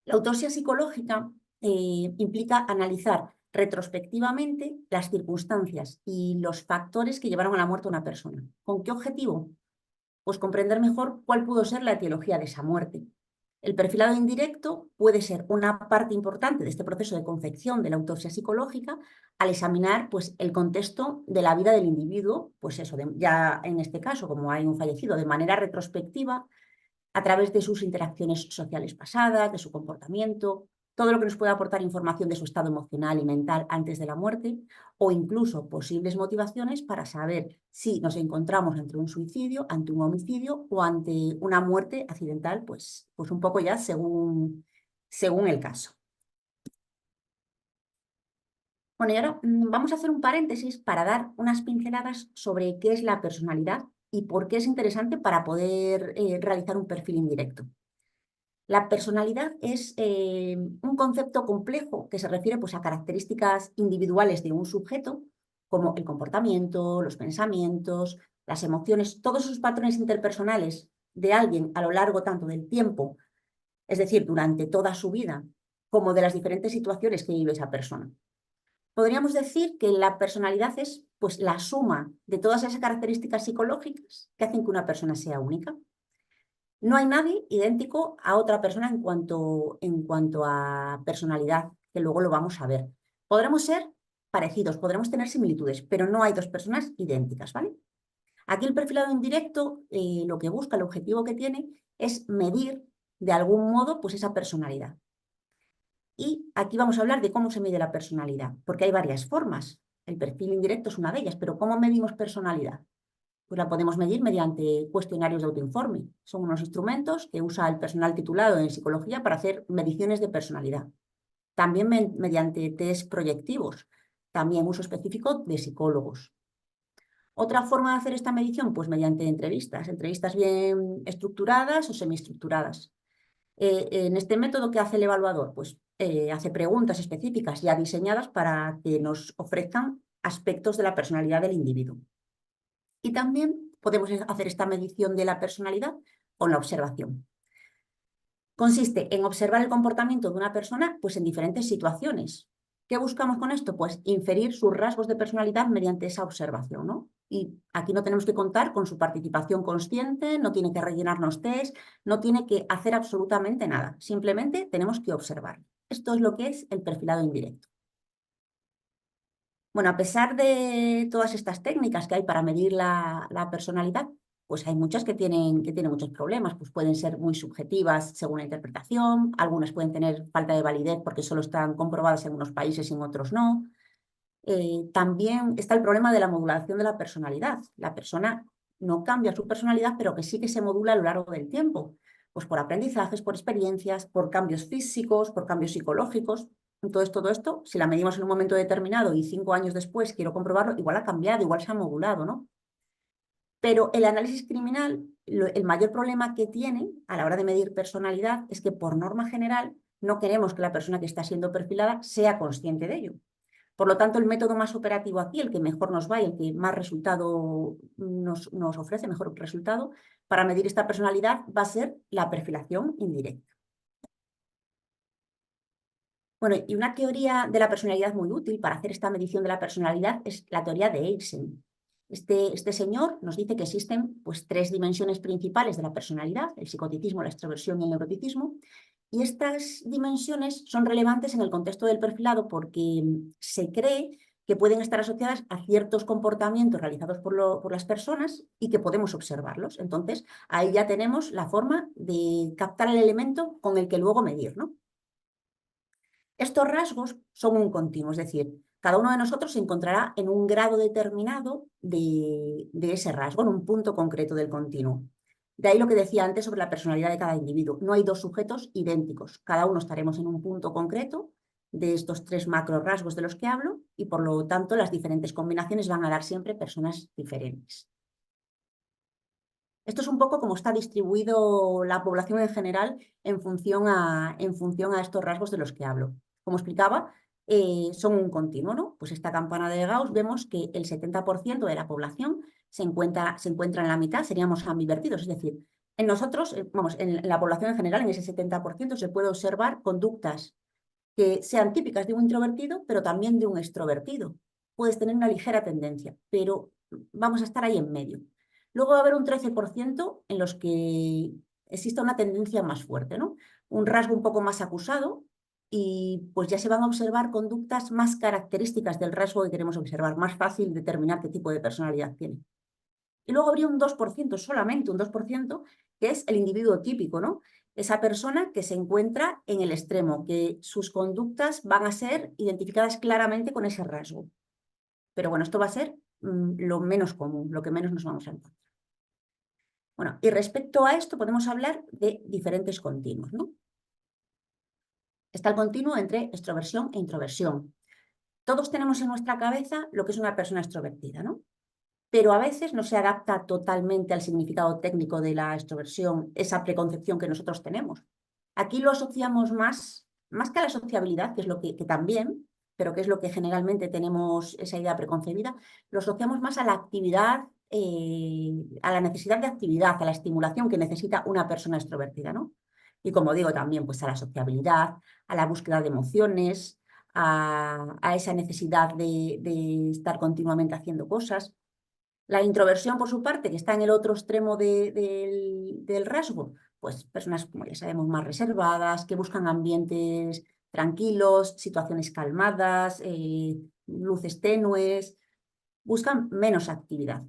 La autopsia psicológica implica analizar retrospectivamente las circunstancias y los factores que llevaron a la muerte a una persona. ¿Con qué objetivo? Pues comprender mejor cuál pudo ser la etiología de esa muerte. El perfilado indirecto puede ser una parte importante de este proceso de confección de la autopsia psicológica al examinar pues, el contexto de la vida del individuo, pues eso, ya en este caso, como hay un fallecido, de manera retrospectiva, a través de sus interacciones sociales pasadas, de su comportamiento, todo lo que nos puede aportar información de su estado emocional y mental antes de la muerte, o incluso posibles motivaciones para saber si nos encontramos ante un suicidio, ante un homicidio o ante una muerte accidental, pues un poco ya según el caso. Bueno, y ahora vamos a hacer un paréntesis para dar unas pinceladas sobre qué es la personalidad y por qué es interesante para poder realizar un perfil indirecto. La personalidad es un concepto complejo que se refiere pues, a características individuales de un sujeto, como el comportamiento, los pensamientos, las emociones, todos esos patrones interpersonales de alguien a lo largo tanto del tiempo, es decir, durante toda su vida, como de las diferentes situaciones que vive esa persona. Podríamos decir que la personalidad es pues, la suma de todas esas características psicológicas que hacen que una persona sea única. No hay nadie idéntico a otra persona en cuanto a personalidad, que luego lo vamos a ver. Podremos ser parecidos, podremos tener similitudes, pero no hay dos personas idénticas, ¿vale? Aquí el perfilado indirecto lo que busca, el objetivo que tiene, es medir de algún modo pues, esa personalidad. Y aquí vamos a hablar de cómo se mide la personalidad, porque hay varias formas. El perfil indirecto es una de ellas, pero ¿cómo medimos personalidad? Pues la podemos medir mediante cuestionarios de autoinforme. Son unos instrumentos que usa el personal titulado en psicología para hacer mediciones de personalidad. También mediante test proyectivos, también uso específico de psicólogos. Otra forma de hacer esta medición, pues mediante entrevistas bien estructuradas o semiestructuradas. En este método, ¿qué hace el evaluador? Pues hace preguntas específicas ya diseñadas para que nos ofrezcan aspectos de la personalidad del individuo. Y también podemos hacer esta medición de la personalidad con la observación. Consiste en observar el comportamiento de una persona pues, en diferentes situaciones. ¿Qué buscamos con esto? Pues inferir sus rasgos de personalidad mediante esa observación, ¿no? Y aquí no tenemos que contar con su participación consciente, no tiene que rellenarnos test, no tiene que hacer absolutamente nada. Simplemente tenemos que observar. Esto es lo que es el perfilado indirecto. Bueno, a pesar de todas estas técnicas que hay para medir la personalidad, pues hay muchas que tienen muchos problemas, pues pueden ser muy subjetivas según la interpretación, algunas pueden tener falta de validez porque solo están comprobadas en unos países y en otros no. También está el problema de la modulación de la personalidad. La persona no cambia su personalidad, pero que sí que se modula a lo largo del tiempo, pues por aprendizajes, por experiencias, por cambios físicos, por cambios psicológicos. Entonces, todo esto, si la medimos en un momento determinado y 5 años después quiero comprobarlo, igual ha cambiado, igual se ha modulado, ¿no? Pero el análisis criminal, el mayor problema que tiene a la hora de medir personalidad es que, por norma general, no queremos que la persona que está siendo perfilada sea consciente de ello. Por lo tanto, el método más operativo aquí, el que mejor nos va y el que más resultado nos ofrece, mejor resultado, para medir esta personalidad va a ser la perfilación indirecta. Bueno, y una teoría de la personalidad muy útil para hacer esta medición de la personalidad es la teoría de Eysen. Este señor nos dice que existen pues, 3 dimensiones principales de la personalidad, el psicoticismo, la extroversión y el neuroticismo, y estas dimensiones son relevantes en el contexto del perfilado porque se cree que pueden estar asociadas a ciertos comportamientos realizados por las personas y que podemos observarlos. Entonces, ahí ya tenemos la forma de captar el elemento con el que luego medir, ¿no? Estos rasgos son un continuo, es decir, cada uno de nosotros se encontrará en un grado determinado de ese rasgo, en un punto concreto del continuo. De ahí lo que decía antes sobre la personalidad de cada individuo. No hay 2 sujetos idénticos. Cada uno estaremos en un punto concreto de estos 3 macro rasgos de los que hablo y, por lo tanto, las diferentes combinaciones van a dar siempre personas diferentes. Esto es un poco como está distribuido la población en general en función a estos rasgos de los que hablo. Como explicaba, son un continuo, ¿no? Pues esta campana de Gauss vemos que el 70% de la población se encuentra en la mitad, seríamos ambivertidos. Es decir, en nosotros, vamos, en la población en general, en ese 70%, se puede observar conductas que sean típicas de un introvertido, pero también de un extrovertido. Puedes tener una ligera tendencia, pero vamos a estar ahí en medio. Luego va a haber un 13% en los que exista una tendencia más fuerte, ¿no? Un rasgo un poco más acusado, y pues ya se van a observar conductas más características del rasgo que queremos observar, más fácil determinar qué tipo de personalidad tiene. Y luego habría un 2%, solamente un 2%, que es el individuo típico, ¿no? Esa persona que se encuentra en el extremo, que sus conductas van a ser identificadas claramente con ese rasgo. Pero bueno, esto va a ser lo menos común, lo que menos nos vamos a encontrar. Bueno, y respecto a esto podemos hablar de diferentes continuos, ¿no? Está el continuo entre extroversión e introversión. Todos tenemos en nuestra cabeza lo que es una persona extrovertida, ¿no? Pero a veces no se adapta totalmente al significado técnico de la extroversión, esa preconcepción que nosotros tenemos. Aquí lo asociamos más que a la sociabilidad, que es lo que también, pero que es lo que generalmente tenemos esa idea preconcebida, lo asociamos más a la actividad, a la necesidad de actividad, a la estimulación que necesita una persona extrovertida, ¿no? Y como digo, también pues a la sociabilidad, a la búsqueda de emociones, a esa necesidad de estar continuamente haciendo cosas. La introversión, por su parte, que está en el otro extremo del rasgo, pues personas, como ya sabemos, más reservadas, que buscan ambientes tranquilos, situaciones calmadas, luces tenues, buscan menos actividad.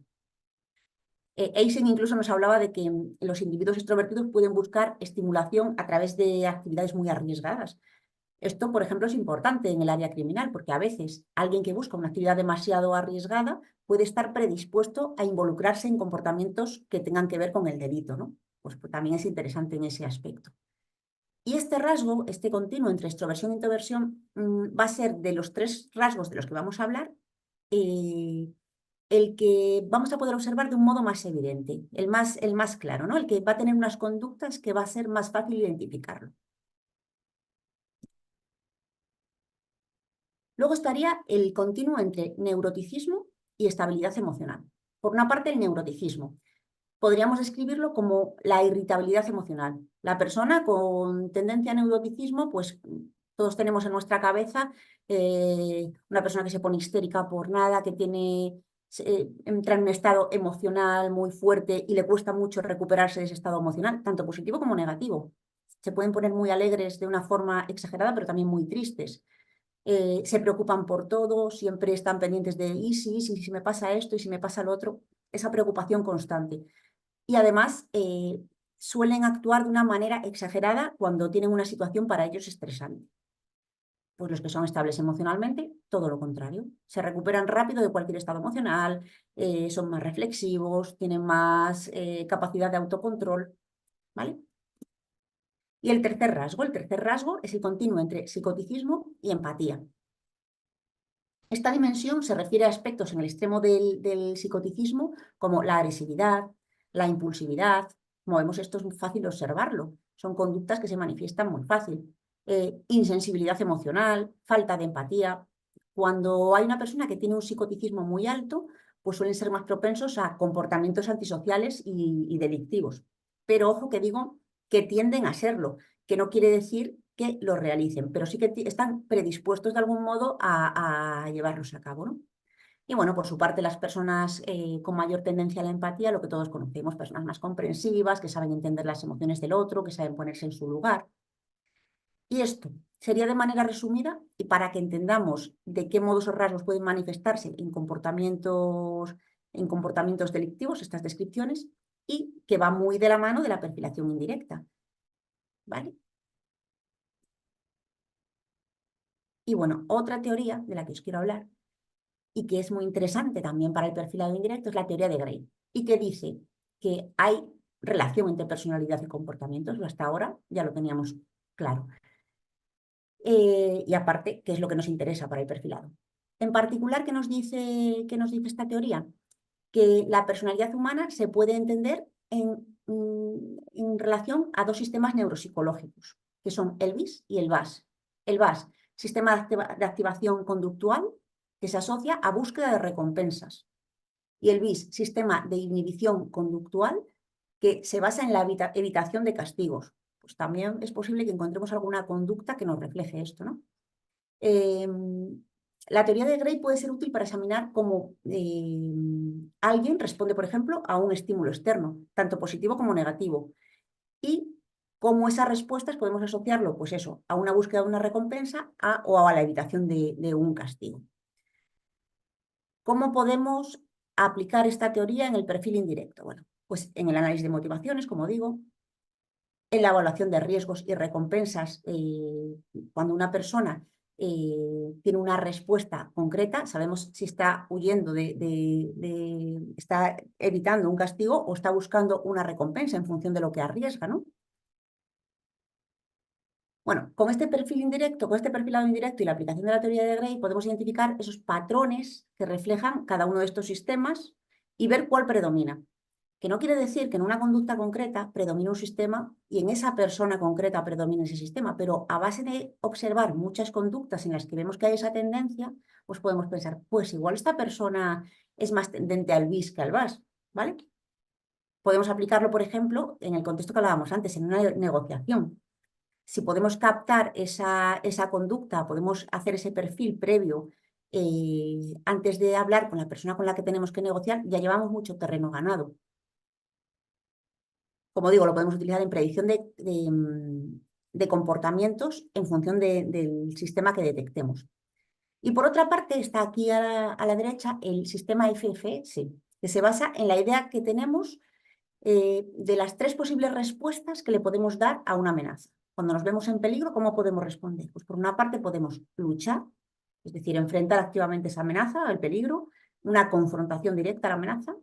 Eysen incluso nos hablaba de que los individuos extrovertidos pueden buscar estimulación a través de actividades muy arriesgadas. Esto, por ejemplo, es importante en el área criminal, porque a veces alguien que busca una actividad demasiado arriesgada puede estar predispuesto a involucrarse en comportamientos que tengan que ver con el delito, ¿no? Pues también es interesante en ese aspecto. Y este rasgo, este continuo entre extroversión e introversión, va a ser de los tres rasgos de los que vamos a hablar, el que vamos a poder observar de un modo más evidente, el más claro, ¿no? El que va a tener unas conductas que va a ser más fácil identificarlo. Luego estaría el continuo entre neuroticismo y estabilidad emocional. Por una parte, el neuroticismo. Podríamos describirlo como la irritabilidad emocional. La persona con tendencia a neuroticismo, pues todos tenemos en nuestra cabeza una persona que se pone histérica por nada, que entra en un estado emocional muy fuerte y le cuesta mucho recuperarse de ese estado emocional, tanto positivo como negativo. Se pueden poner muy alegres de una forma exagerada, pero también muy tristes. Se preocupan por todo, siempre están pendientes de y si me pasa esto y si me pasa lo otro, esa preocupación constante. Y además suelen actuar de una manera exagerada cuando tienen una situación para ellos estresante. Pues los que son estables emocionalmente, todo lo contrario. Se recuperan rápido de cualquier estado emocional, son más reflexivos, tienen más capacidad de autocontrol, ¿vale? Y el tercer rasgo es el continuo entre psicoticismo y empatía. Esta dimensión se refiere a aspectos en el extremo del psicoticismo, como la agresividad, la impulsividad. Como vemos, esto es muy fácil observarlo. Son conductas que se manifiestan muy fácil. Insensibilidad emocional, falta de empatía. Cuando hay una persona que tiene un psicoticismo muy alto, pues suelen ser más propensos a comportamientos antisociales y delictivos. Pero ojo que digo que tienden a serlo, que no quiere decir que lo realicen, pero sí que están predispuestos de algún modo a llevarlos a cabo, ¿no? Y bueno, por su parte, las personas con mayor tendencia a la empatía, lo que todos conocemos, personas más comprensivas, que saben entender las emociones del otro, que saben ponerse en su lugar. Y esto sería de manera resumida, y para que entendamos de qué modos o rasgos pueden manifestarse en comportamientos delictivos, estas descripciones, y que va muy de la mano de la perfilación indirecta, ¿vale? Y bueno, otra teoría de la que os quiero hablar y que es muy interesante también para el perfilado indirecto es la teoría de Gray, y que dice que hay relación entre personalidad y comportamientos. Hasta ahora ya lo teníamos claro. Y aparte, ¿qué es lo que nos interesa para el perfilado? En particular, qué nos dice esta teoría? Que la personalidad humana se puede entender en relación a dos sistemas neuropsicológicos, que son el BIS y el VAS. El VAS, sistema de activación conductual, que se asocia a búsqueda de recompensas. Y el BIS, sistema de inhibición conductual, que se basa en la evitación de castigos. Pues también es posible que encontremos alguna conducta que nos refleje esto, ¿no? La teoría de Gray puede ser útil para examinar cómo alguien responde, por ejemplo, a un estímulo externo, tanto positivo como negativo, y cómo esas respuestas podemos asociarlo, pues eso, a una búsqueda de una recompensa o a la evitación de un castigo. ¿Cómo podemos aplicar esta teoría en el perfil indirecto? Bueno, pues en el análisis de motivaciones, como digo, en la evaluación de riesgos y recompensas, cuando una persona tiene una respuesta concreta, sabemos si está huyendo está evitando un castigo o está buscando una recompensa en función de lo que arriesga, ¿no? Bueno, con este perfil indirecto, con este perfilado indirecto y la aplicación de la teoría de Gray, podemos identificar esos patrones que reflejan cada uno de estos sistemas y ver cuál predomina. Que no quiere decir que en una conducta concreta predomine un sistema y en esa persona concreta predomine ese sistema, pero a base de observar muchas conductas en las que vemos que hay esa tendencia, pues podemos pensar, pues igual esta persona es más tendente al bis que al bas, ¿vale? Podemos aplicarlo, por ejemplo, en el contexto que hablábamos antes, en una negociación. Si podemos captar esa conducta, podemos hacer ese perfil previo antes de hablar con la persona con la que tenemos que negociar, ya llevamos mucho terreno ganado. Como digo, lo podemos utilizar en predicción de comportamientos en función del sistema que detectemos. Y por otra parte, está aquí a la derecha el sistema FFS, que se basa en la idea que tenemos de las 3 posibles respuestas que le podemos dar a una amenaza. Cuando nos vemos en peligro, ¿cómo podemos responder? Pues por una parte podemos luchar, es decir, enfrentar activamente esa amenaza, el peligro, una confrontación directa a la amenaza.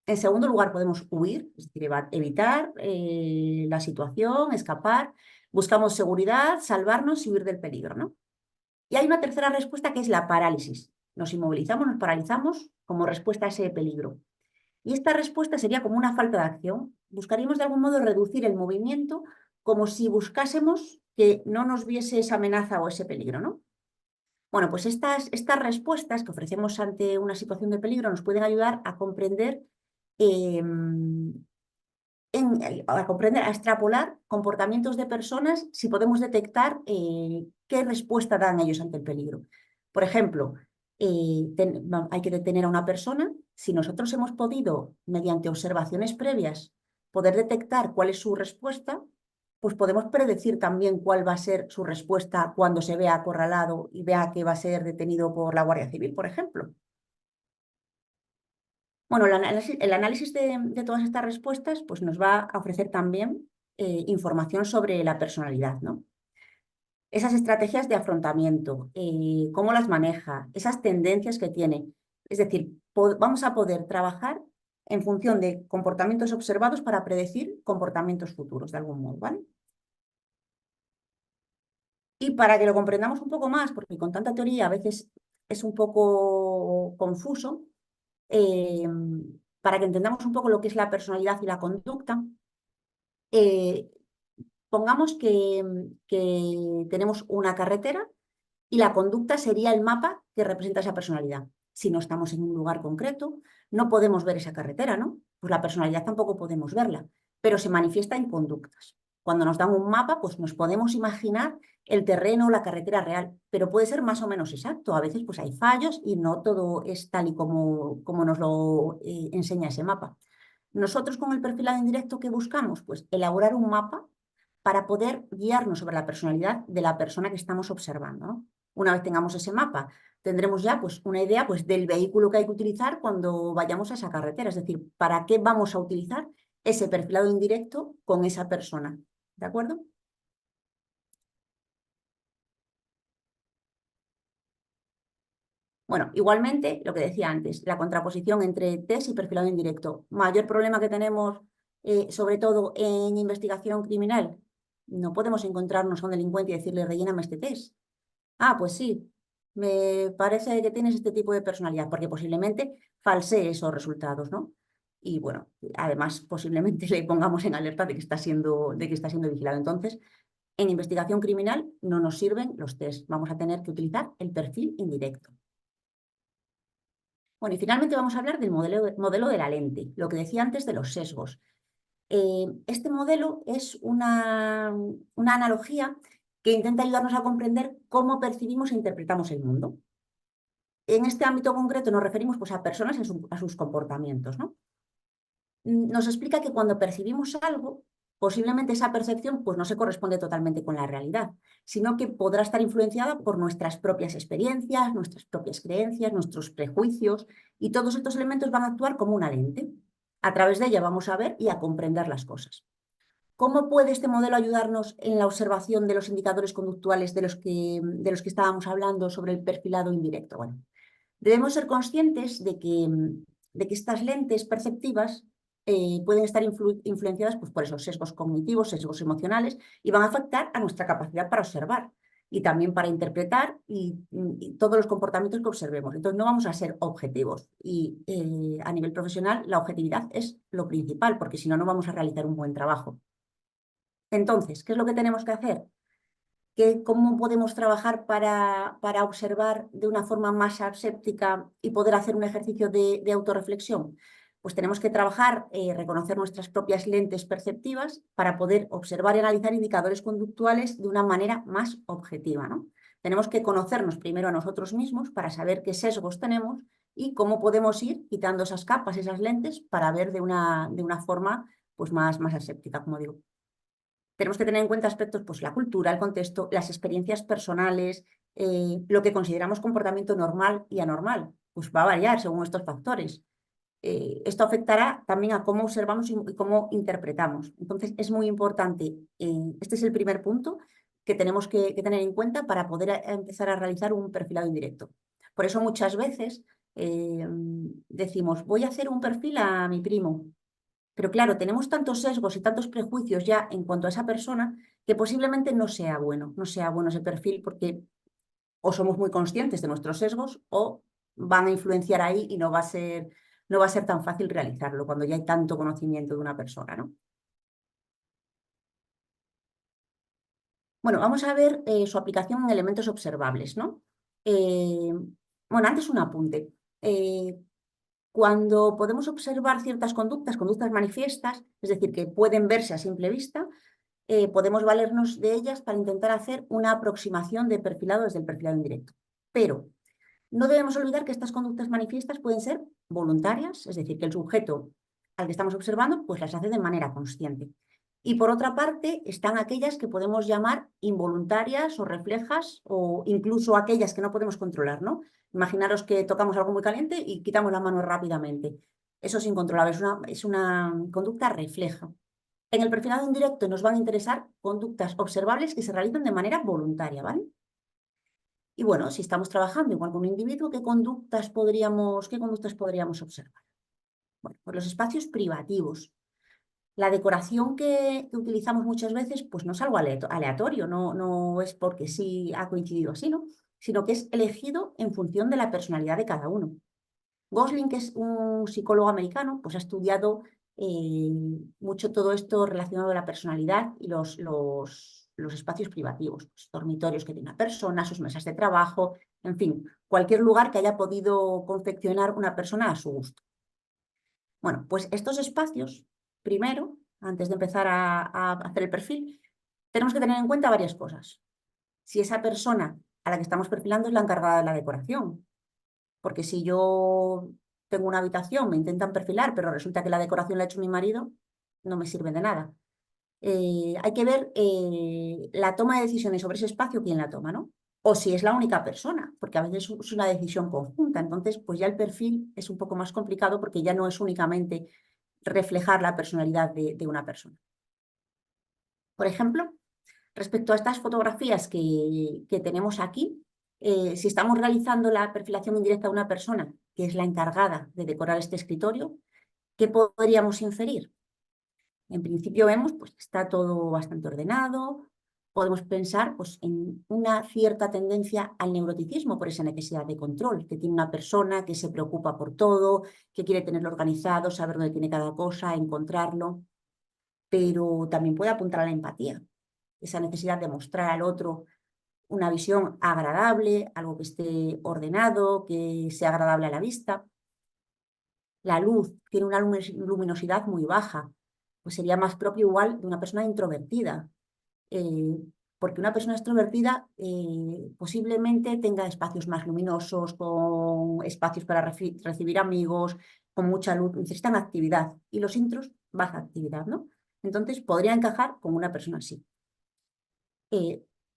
En segundo lugar, podemos huir, es decir, evitar la situación, escapar. Buscamos seguridad, salvarnos y huir del peligro, ¿no? Y hay una tercera respuesta que es la parálisis. Nos inmovilizamos, nos paralizamos como respuesta a ese peligro. Y esta respuesta sería como una falta de acción. Buscaríamos de algún modo reducir el movimiento como si buscásemos que no nos viese esa amenaza o ese peligro, ¿no? Bueno, pues estas respuestas que ofrecemos ante una situación de peligro nos pueden ayudar a comprender, a extrapolar comportamientos de personas si podemos detectar qué respuesta dan ellos ante el peligro. Por ejemplo, hay que detener a una persona. Si nosotros hemos podido, mediante observaciones previas, poder detectar cuál es su respuesta, pues podemos predecir también cuál va a ser su respuesta cuando se vea acorralado y vea que va a ser detenido por la Guardia Civil, por ejemplo. Bueno, el análisis de todas estas respuestas pues nos va a ofrecer también información sobre la personalidad, ¿no? Esas estrategias de afrontamiento, cómo las maneja, esas tendencias que tiene. Es decir, vamos a poder trabajar en función de comportamientos observados para predecir comportamientos futuros, de algún modo, ¿vale? Y para que lo comprendamos un poco más, porque con tanta teoría a veces es un poco confuso, para que entendamos un poco lo que es la personalidad y la conducta, pongamos que tenemos una carretera y la conducta sería el mapa que representa esa personalidad. Si no estamos en un lugar concreto, no podemos ver esa carretera, ¿no? Pues la personalidad tampoco podemos verla, pero se manifiesta en conductas. Cuando nos dan un mapa, pues nos podemos imaginar el terreno, la carretera real, pero puede ser más o menos exacto. A veces pues hay fallos y no todo es tal y como nos lo enseña ese mapa. Nosotros con el perfilado indirecto, ¿qué buscamos? Pues elaborar un mapa para poder guiarnos sobre la personalidad de la persona que estamos observando, ¿no? Una vez tengamos ese mapa, tendremos ya pues, una idea pues, del vehículo que hay que utilizar cuando vayamos a esa carretera, es decir, para qué vamos a utilizar ese perfilado indirecto con esa persona, ¿de acuerdo? Bueno, igualmente, lo que decía antes, la contraposición entre test y perfilado indirecto. Mayor problema que tenemos, sobre todo en investigación criminal, no podemos encontrarnos a un delincuente y decirle, relléname este test. Ah, pues sí, me parece que tienes este tipo de personalidad, porque posiblemente falsee esos resultados, ¿no? Y bueno, además posiblemente le pongamos en alerta de que está siendo vigilado. Entonces, en investigación criminal no nos sirven los test, vamos a tener que utilizar el perfil indirecto. Bueno, y finalmente vamos a hablar del modelo de la lente, lo que decía antes de los sesgos. Este modelo es una analogía que intenta ayudarnos a comprender cómo percibimos e interpretamos el mundo. En este ámbito concreto nos referimos pues, a personas y a sus comportamientos, ¿no? Nos explica que cuando percibimos algo, posiblemente esa percepción pues, no se corresponde totalmente con la realidad, sino que podrá estar influenciada por nuestras propias experiencias, nuestras propias creencias, nuestros prejuicios, y todos estos elementos van a actuar como una lente. A través de ella vamos a ver y a comprender las cosas. ¿Cómo puede este modelo ayudarnos en la observación de los indicadores conductuales de los que estábamos hablando sobre el perfilado indirecto? Bueno, debemos ser conscientes de que estas lentes perceptivas pueden estar influenciadas pues, por esos sesgos cognitivos, sesgos emocionales, y van a afectar a nuestra capacidad para observar y también para interpretar y todos los comportamientos que observemos. Entonces no vamos a ser objetivos y a nivel profesional la objetividad es lo principal, porque si no, no vamos a realizar un buen trabajo. Entonces, ¿qué es lo que tenemos que hacer? ¿Cómo podemos trabajar para observar de una forma más aséptica y poder hacer un ejercicio de autorreflexión? Pues tenemos que trabajar, reconocer nuestras propias lentes perceptivas para poder observar y analizar indicadores conductuales de una manera más objetiva, ¿no? Tenemos que conocernos primero a nosotros mismos para saber qué sesgos tenemos y cómo podemos ir quitando esas capas, esas lentes, para ver de una forma pues más aséptica, como digo. Tenemos que tener en cuenta aspectos, pues la cultura, el contexto, las experiencias personales, lo que consideramos comportamiento normal y anormal, pues va a variar según estos factores. Esto afectará también a cómo observamos y cómo interpretamos. Entonces, es muy importante, este es el primer punto que tenemos que tener en cuenta para poder empezar a realizar un perfilado indirecto. Por eso muchas veces decimos, voy a hacer un perfil a mi primo. Pero claro, tenemos tantos sesgos y tantos prejuicios ya en cuanto a esa persona que posiblemente no sea bueno ese perfil porque o somos muy conscientes de nuestros sesgos o van a influenciar ahí y no va a ser tan fácil realizarlo cuando ya hay tanto conocimiento de una persona, ¿no? Bueno, vamos a ver su aplicación en elementos observables, ¿no? Eh, bueno, antes un apunte. Cuando podemos observar ciertas conductas manifiestas, es decir, que pueden verse a simple vista, podemos valernos de ellas para intentar hacer una aproximación de perfilado desde el perfilado indirecto. Pero no debemos olvidar que estas conductas manifiestas pueden ser voluntarias, es decir, que el sujeto al que estamos observando pues las hace de manera consciente. Y por otra parte están aquellas que podemos llamar involuntarias o reflejas o incluso aquellas que no podemos controlar, ¿no? Imaginaros que tocamos algo muy caliente y quitamos la mano rápidamente. Eso es incontrolable, es una conducta refleja. En el perfilado indirecto nos van a interesar conductas observables que se realizan de manera voluntaria, ¿vale? Y bueno, si estamos trabajando igual con un individuo, ¿qué conductas podríamos observar? Bueno, pues los espacios privativos. La decoración que utilizamos muchas veces, pues no es algo aleatorio, no es porque sí ha coincidido así, ¿no? Sino que es elegido en función de la personalidad de cada uno. Gosling, que es un psicólogo americano, pues ha estudiado mucho todo esto relacionado a la personalidad y los espacios privativos, pues, dormitorios que tiene una persona, sus mesas de trabajo, en fin, cualquier lugar que haya podido confeccionar una persona a su gusto. Bueno, pues estos espacios, primero, antes de empezar a hacer el perfil, tenemos que tener en cuenta varias cosas. Si esa persona a la que estamos perfilando es la encargada de la decoración, porque si yo tengo una habitación, me intentan perfilar, pero resulta que la decoración la ha hecho mi marido, no me sirve de nada. Hay que ver la toma de decisiones sobre ese espacio, quién la toma, ¿no? O si es la única persona, porque a veces es una decisión conjunta. Entonces, pues ya el perfil es un poco más complicado porque ya no es únicamente reflejar la personalidad de una persona. Por ejemplo, respecto a estas fotografías que tenemos aquí, si estamos realizando la perfilación indirecta de una persona que es la encargada de decorar este escritorio, ¿qué podríamos inferir? En principio vemos pues, que está todo bastante ordenado, podemos pensar pues, en una cierta tendencia al neuroticismo por esa necesidad de control que tiene una persona que se preocupa por todo, que quiere tenerlo organizado, saber dónde tiene cada cosa, encontrarlo, pero también puede apuntar a la empatía, esa necesidad de mostrar al otro una visión agradable, algo que esté ordenado, que sea agradable a la vista. la luz tiene una luminosidad muy baja, pues sería más propio igual de una persona introvertida. eh, Porque una persona extrovertida posiblemente tenga espacios más luminosos, con espacios para recibir amigos, con mucha luz, necesitan actividad. Y los intros, baja actividad, ¿no? Entonces podría encajar con una persona así.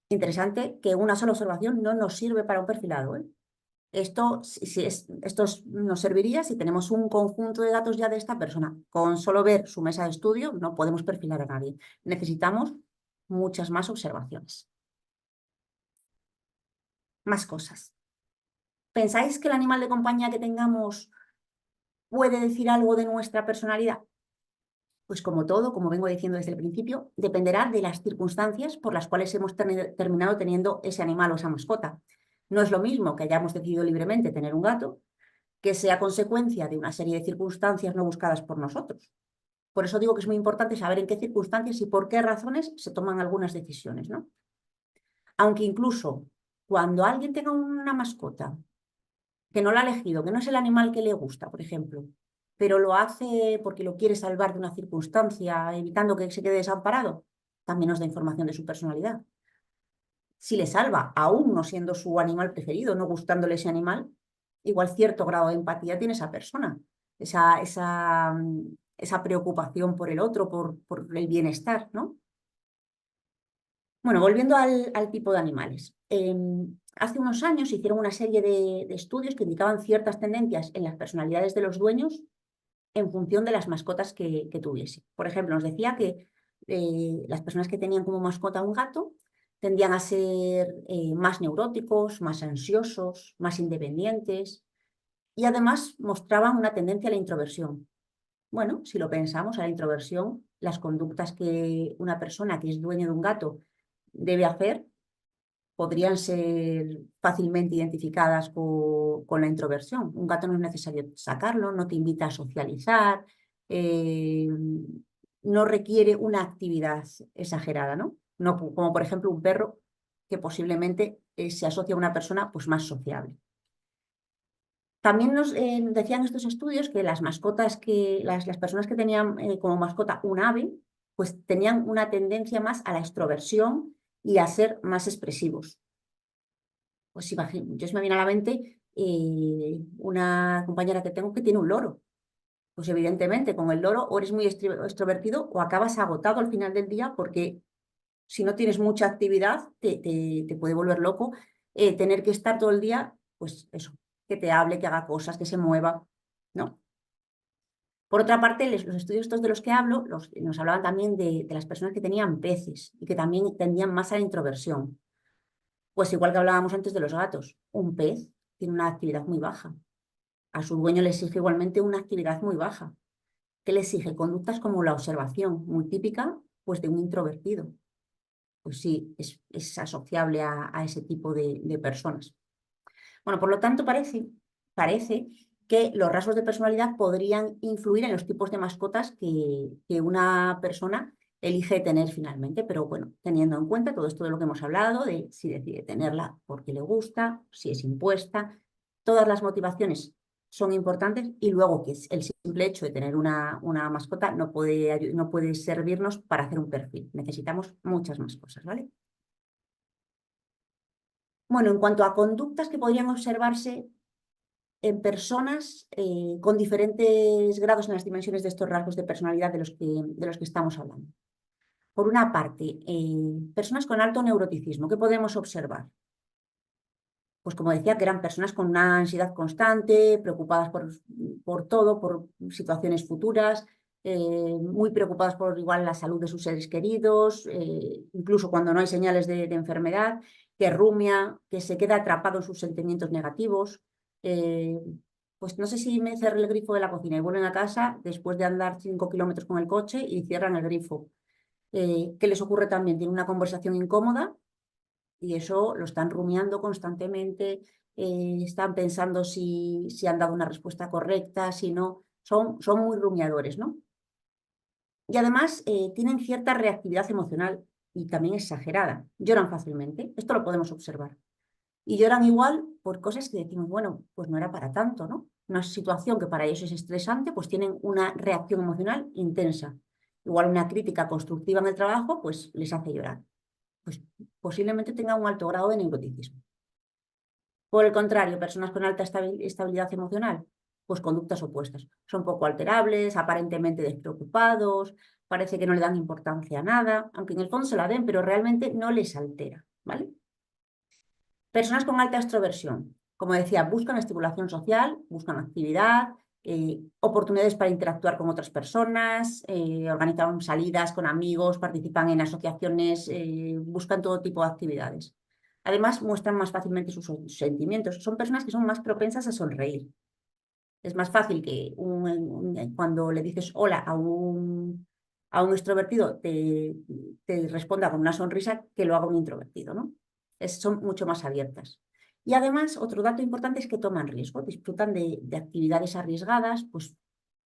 Interesante que una sola observación no nos sirve para un perfilado, ¿eh? Esto, nos serviría si tenemos un conjunto de datos ya de esta persona. Con solo ver su mesa de estudio no podemos perfilar a nadie. Necesitamos muchas más observaciones. Más cosas. ¿Pensáis que el animal de compañía que tengamos puede decir algo de nuestra personalidad? Pues como todo, como vengo diciendo desde el principio, dependerá de las circunstancias por las cuales hemos terminado teniendo ese animal o esa mascota. No es lo mismo que hayamos decidido libremente tener un gato que sea consecuencia de una serie de circunstancias no buscadas por nosotros. Por eso digo que es muy importante saber en qué circunstancias y por qué razones se toman algunas decisiones, ¿no? Aunque incluso cuando alguien tenga una mascota que no la ha elegido, que no es el animal que le gusta, por ejemplo, pero lo hace porque lo quiere salvar de una circunstancia, evitando que se quede desamparado, también nos da información de su personalidad. Si le salva, aún no siendo su animal preferido, no gustándole ese animal, igual cierto grado de empatía tiene esa persona, esa preocupación por el otro, por el bienestar, ¿no? Bueno, volviendo al tipo de animales. Hace unos años hicieron una serie de estudios que indicaban ciertas tendencias en las personalidades de los dueños en función de las mascotas que tuviese. Por ejemplo, nos decía que las personas que tenían como mascota un gato tendían a ser más neuróticos, más ansiosos, más independientes y además mostraban una tendencia a la introversión. Bueno, si lo pensamos, a la introversión, las conductas que una persona que es dueño de un gato debe hacer podrían ser fácilmente identificadas con la introversión. Un gato no es necesario sacarlo, no te invita a socializar, eh, no requiere una actividad exagerada, ¿no? No como por ejemplo un perro que posiblemente se asocia a una persona pues, más sociable. También nos decían estos estudios que las mascotas las personas que tenían como mascota un ave, pues tenían una tendencia más a la extroversión y a ser más expresivos. Pues imagino, yo se me viene a la mente una compañera que tengo que tiene un loro. Pues evidentemente con el loro o eres muy extrovertido o acabas agotado al final del día porque si no tienes mucha actividad te puede volver loco tener que estar todo el día, pues eso, que te hable, que haga cosas, que se mueva, ¿no? Por otra parte, los estudios estos de los que hablo nos hablaban también de las personas que tenían peces y que también tendían más a la introversión. Pues igual que hablábamos antes de los gatos, un pez tiene una actividad muy baja. A su dueño le exige igualmente una actividad muy baja. ¿Qué le exige? Conductas como la observación, muy típica pues, de un introvertido. Pues sí, es asociable a ese tipo de personas. Bueno, por lo tanto, parece que los rasgos de personalidad podrían influir en los tipos de mascotas que una persona elige tener finalmente, pero bueno, teniendo en cuenta todo esto de lo que hemos hablado, de si decide tenerla porque le gusta, si es impuesta, todas las motivaciones son importantes y luego que el simple hecho de tener una mascota no puede servirnos para hacer un perfil. Necesitamos muchas más cosas, ¿vale? Bueno, en cuanto a conductas que podrían observarse en personas con diferentes grados en las dimensiones de estos rasgos de personalidad de los que estamos hablando. Por una parte, personas con alto neuroticismo, ¿qué podemos observar? Pues como decía, que eran personas con una ansiedad constante, preocupadas por todo, por situaciones futuras, muy preocupadas por igual la salud de sus seres queridos, incluso cuando no hay señales de enfermedad, que rumia, que se queda atrapado en sus sentimientos negativos. eh, pues no sé si me cerré el grifo de la cocina y vuelven a casa después de andar 5 kilómetros con el coche y cierran el grifo. ¿Qué les ocurre también? Tienen una conversación incómoda y eso lo están rumiando constantemente, están pensando si han dado una respuesta correcta, si no, son muy rumiadores, ¿no? Y además tienen cierta reactividad emocional y también exagerada, lloran fácilmente, esto lo podemos observar. Y lloran igual por cosas que decimos, bueno, pues no era para tanto, ¿no? una situación que para ellos es estresante, pues tienen una reacción emocional intensa. Igual una crítica constructiva en el trabajo, pues les hace llorar. Pues posiblemente tengan un alto grado de neuroticismo. Por el contrario, personas con alta estabilidad emocional, pues conductas opuestas. Son poco alterables, aparentemente despreocupados, parece que no le dan importancia a nada, aunque en el fondo se la den, pero realmente no les altera, ¿vale? Personas con alta extroversión, como decía, buscan estimulación social, buscan actividad, oportunidades para interactuar con otras personas, organizan salidas con amigos, participan en asociaciones, buscan todo tipo de actividades. Además, muestran más fácilmente sus sentimientos. Son personas que son más propensas a sonreír. Es más fácil que cuando le dices hola a un extrovertido te responda con una sonrisa que lo haga un introvertido, ¿no? Son mucho más abiertas. Y además, otro dato importante es que toman riesgo, disfrutan de actividades arriesgadas, pues,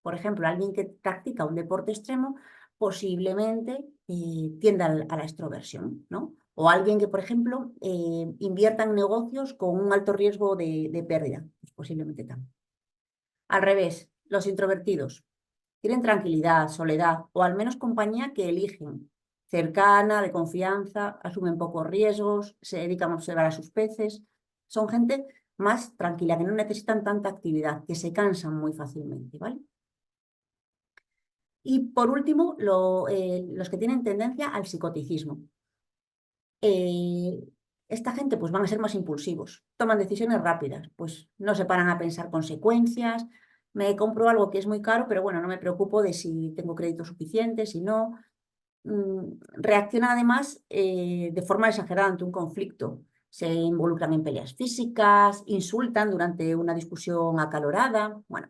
por ejemplo, alguien que practica un deporte extremo posiblemente tienda a la extroversión, ¿no? O alguien que, por ejemplo, invierta en negocios con un alto riesgo de pérdida, pues posiblemente también. Al revés, los introvertidos quieren tranquilidad, soledad o al menos compañía que eligen, cercana, de confianza, asumen pocos riesgos, se dedican a observar a sus peces. Son gente más tranquila, que no necesitan tanta actividad, que se cansan muy fácilmente, ¿vale? Y por último, los que tienen tendencia al psicoticismo. Esta gente pues van a ser más impulsivos, toman decisiones rápidas, pues no se paran a pensar consecuencias, me compro algo que es muy caro, pero bueno, no me preocupo de si tengo crédito suficiente, si no. Reaccionan además de forma exagerada ante un conflicto, se involucran en peleas físicas, insultan durante una discusión acalorada, bueno.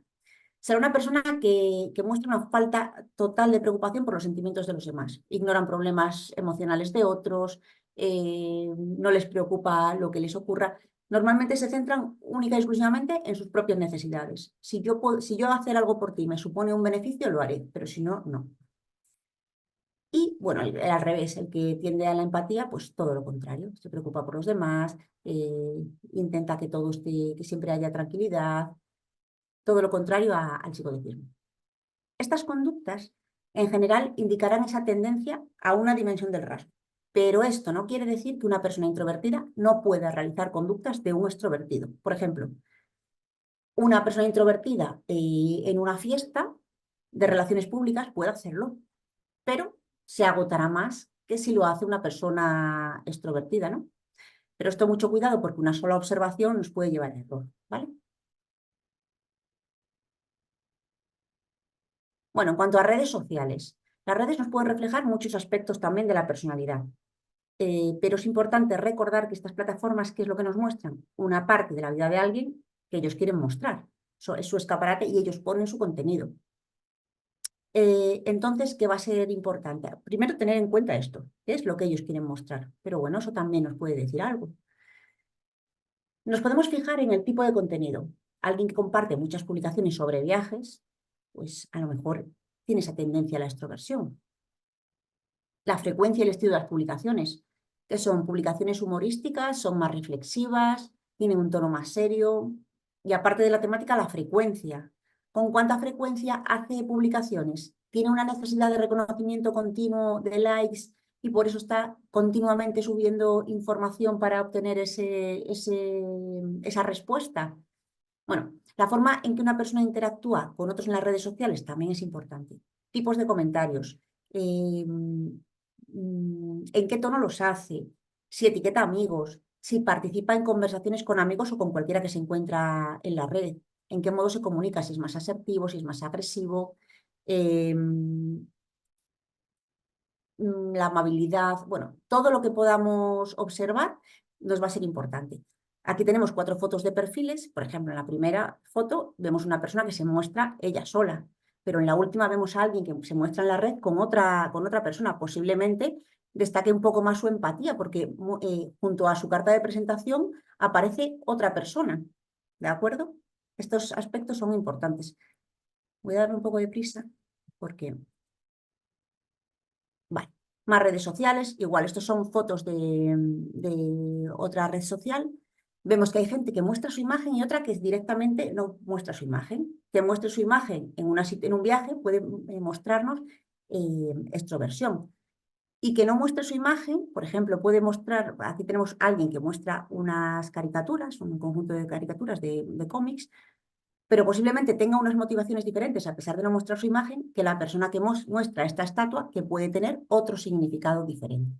Será una persona que muestra una falta total de preocupación por los sentimientos de los demás. Ignoran problemas emocionales de otros, no les preocupa lo que les ocurra. Normalmente se centran única y exclusivamente en sus propias necesidades. Si yo hacer algo por ti me supone un beneficio, lo haré, pero si no, no. Y bueno, al revés, el que tiende a la empatía, pues todo lo contrario. Se preocupa por los demás, intenta que todo esté, que siempre haya tranquilidad, todo lo contrario al psicoticismo. Estas conductas, en general, indicarán esa tendencia a una dimensión del rasgo. Pero esto no quiere decir que una persona introvertida no pueda realizar conductas de un extrovertido. Por ejemplo, una persona introvertida en una fiesta de relaciones públicas puede hacerlo, pero se agotará más que si lo hace una persona extrovertida, ¿no? Pero esto mucho cuidado porque una sola observación nos puede llevar a error, ¿vale? Bueno, en cuanto a redes sociales, las redes nos pueden reflejar muchos aspectos también de la personalidad. Pero es importante recordar que estas plataformas, ¿qué es lo que nos muestran? Una parte de la vida de alguien que ellos quieren mostrar. Es su escaparate y ellos ponen su contenido. Entonces, ¿qué va a ser importante? Primero, tener en cuenta esto, qué es lo que ellos quieren mostrar. Pero bueno, eso también nos puede decir algo. Nos podemos fijar en el tipo de contenido. Alguien que comparte muchas publicaciones sobre viajes, pues a lo mejor tiene esa tendencia a la extroversión. La frecuencia y el estilo de las publicaciones, que son publicaciones humorísticas, son más reflexivas, tienen un tono más serio. Y aparte de la temática, la frecuencia. ¿Con cuánta frecuencia hace publicaciones? Tiene una necesidad de reconocimiento continuo, de likes, y por eso está continuamente subiendo información para obtener esa respuesta. Bueno, la forma en que una persona interactúa con otros en las redes sociales también es importante. Tipos de comentarios, en qué tono los hace, si etiqueta amigos, si participa en conversaciones con amigos o con cualquiera que se encuentra en la red, en qué modo se comunica, si es más asertivo, si es más agresivo, la amabilidad, bueno, todo lo que podamos observar nos va a ser importante. Aquí tenemos 4 fotos de perfiles, por ejemplo, en la primera foto vemos una persona que se muestra ella sola, pero en la última vemos a alguien que se muestra en la red con otra persona, posiblemente destaque un poco más su empatía, porque junto a su carta de presentación aparece otra persona, ¿de acuerdo? Estos aspectos son importantes. Voy a darme un poco de prisa, porque... Vale, más redes sociales, igual, estos son fotos de otra red social. vemos que hay gente que muestra su imagen y otra que directamente no muestra su imagen. Que muestre su imagen en un viaje puede mostrarnos extroversión. Y que no muestre su imagen, por ejemplo, puede mostrar, aquí tenemos a alguien que muestra unas caricaturas, un conjunto de caricaturas de cómics, pero posiblemente tenga unas motivaciones diferentes, a pesar de no mostrar su imagen, que la persona que muestra esta estatua, que puede tener otro significado diferente.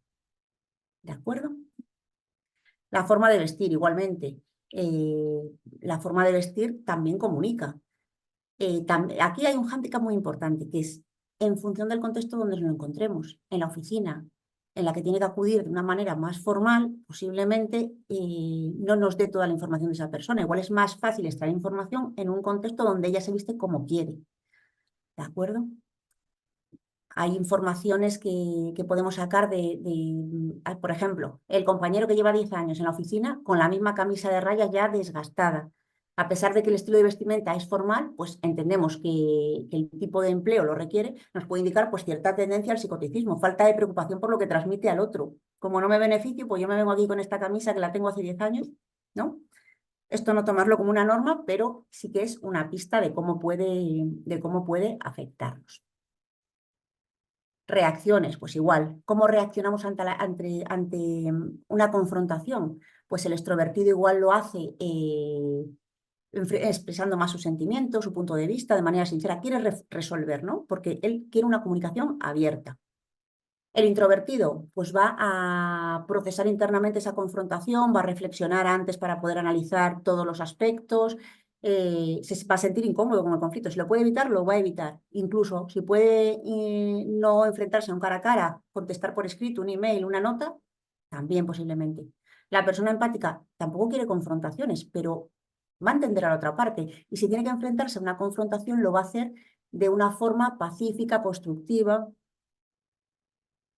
¿De acuerdo? La forma de vestir, igualmente. La forma de vestir también comunica. Aquí hay un hándicap muy importante, que es en función del contexto donde nos encontremos. En la oficina, en la que tiene que acudir de una manera más formal, posiblemente no nos dé toda la información de esa persona. Igual es más fácil extraer información en un contexto donde ella se viste como quiere. ¿De acuerdo? Hay informaciones que podemos sacar por ejemplo, el compañero que lleva 10 años en la oficina con la misma camisa de rayas ya desgastada. A pesar de que el estilo de vestimenta es formal, pues entendemos que el tipo de empleo lo requiere, nos puede indicar pues cierta tendencia al psicoticismo, falta de preocupación por lo que transmite al otro. Como no me beneficio, pues yo me vengo aquí con esta camisa que la tengo hace 10 años, ¿no? Esto no tomarlo como una norma, pero sí que es una pista de cómo puede afectarnos. Reacciones, pues igual. ¿Cómo reaccionamos ante una confrontación? Pues el extrovertido igual lo hace expresando más sus sentimientos, su punto de vista, de manera sincera. Quiere resolver, ¿no? Porque él quiere una comunicación abierta. El introvertido, pues va a procesar internamente esa confrontación, va a reflexionar antes para poder analizar todos los aspectos, se va a sentir incómodo con el conflicto. Si lo puede evitar, lo va a evitar. Incluso si puede no enfrentarse a un cara a cara, contestar por escrito, un email, una nota, también posiblemente. La persona empática tampoco quiere confrontaciones, pero va a entender a la otra parte. Y si tiene que enfrentarse a una confrontación, lo va a hacer de una forma pacífica, constructiva.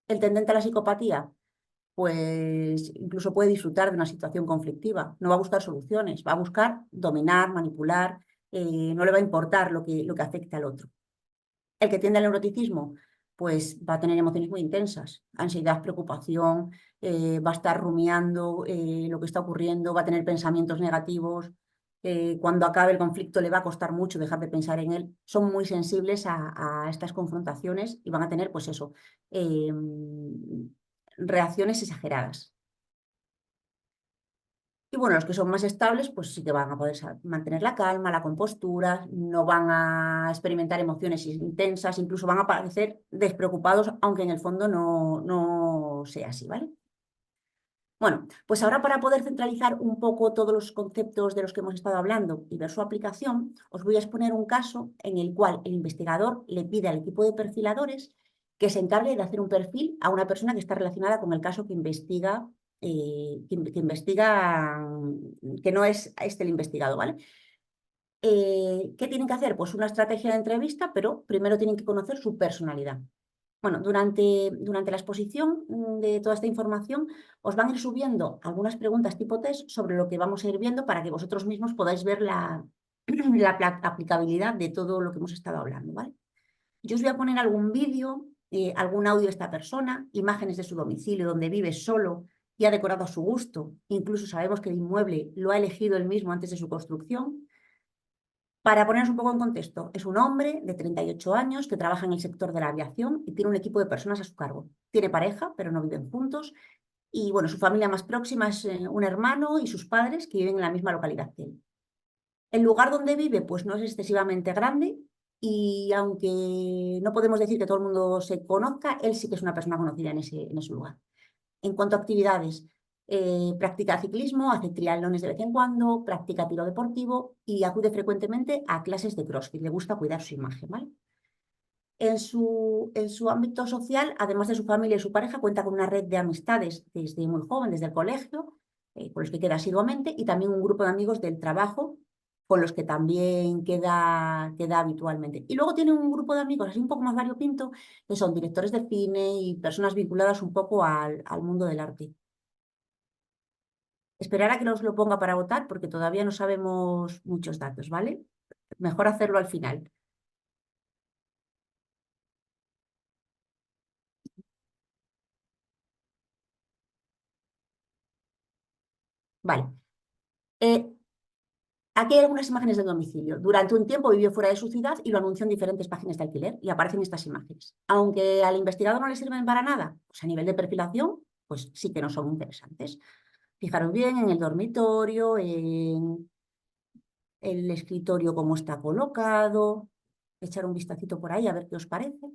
El tendente a la psicopatía, pues incluso puede disfrutar de una situación conflictiva. No va a buscar soluciones, va a buscar dominar, manipular, no le va a importar lo que afecte al otro. El que tiende al neuroticismo, pues va a tener emociones muy intensas, ansiedad, preocupación, va a estar rumiando lo que está ocurriendo, va a tener pensamientos negativos. Cuando acabe el conflicto le va a costar mucho dejar de pensar en él. Son muy sensibles a estas confrontaciones y van a tener, pues eso, eh, reacciones exageradas. Y bueno, los que son más estables, pues sí que van a poder mantener la calma, la compostura, no van a experimentar emociones intensas, incluso van a parecer despreocupados, aunque en el fondo no sea así, ¿vale? Bueno, pues ahora para poder centralizar un poco todos los conceptos de los que hemos estado hablando y ver su aplicación, os voy a exponer un caso en el cual el investigador le pide al equipo de perfiladores que se encargue de hacer un perfil a una persona que está relacionada con el caso que investiga, que no es este el investigado, ¿vale? ¿Qué tienen que hacer? Pues una estrategia de entrevista, pero primero tienen que conocer su personalidad. Bueno, durante la exposición de toda esta información os van a ir subiendo algunas preguntas tipo test sobre lo que vamos a ir viendo para que vosotros mismos podáis ver la aplicabilidad de todo lo que hemos estado hablando, ¿vale? Yo os voy a poner algún vídeo, algún audio de esta persona, imágenes de su domicilio donde vive solo y ha decorado a su gusto. Incluso sabemos que el inmueble lo ha elegido él mismo antes de su construcción. Para poneros un poco en contexto, es un hombre de 38 años que trabaja en el sector de la aviación y tiene un equipo de personas a su cargo. Tiene pareja, pero no viven juntos. Y bueno, su familia más próxima es un hermano y sus padres que viven en la misma localidad que él. El lugar donde vive, pues no es excesivamente grande y aunque no podemos decir que todo el mundo se conozca, él sí que es una persona conocida en ese lugar. En cuanto a actividades, practica ciclismo, hace triatlones de vez en cuando, practica tiro deportivo y acude frecuentemente a clases de CrossFit. Le gusta cuidar su imagen, ¿vale? En su ámbito social, además de su familia y su pareja, cuenta con una red de amistades desde muy joven, desde el colegio, con los que queda asiduamente, y también un grupo de amigos del trabajo con los que también queda habitualmente. Y luego tiene un grupo de amigos así un poco más variopinto, que son directores de cine y personas vinculadas un poco al mundo del arte. Esperar a que nos lo ponga para votar porque todavía no sabemos muchos datos, ¿vale? Mejor hacerlo al final. Vale. Aquí hay algunas imágenes de domicilio. Durante un tiempo vivió fuera de su ciudad y lo anunció en diferentes páginas de alquiler y aparecen estas imágenes. Aunque al investigador no le sirven para nada, pues a nivel de perfilación, pues sí que no son interesantes. Fijaros bien en el dormitorio, en el escritorio cómo está colocado, echar un vistacito por ahí a ver qué os parece.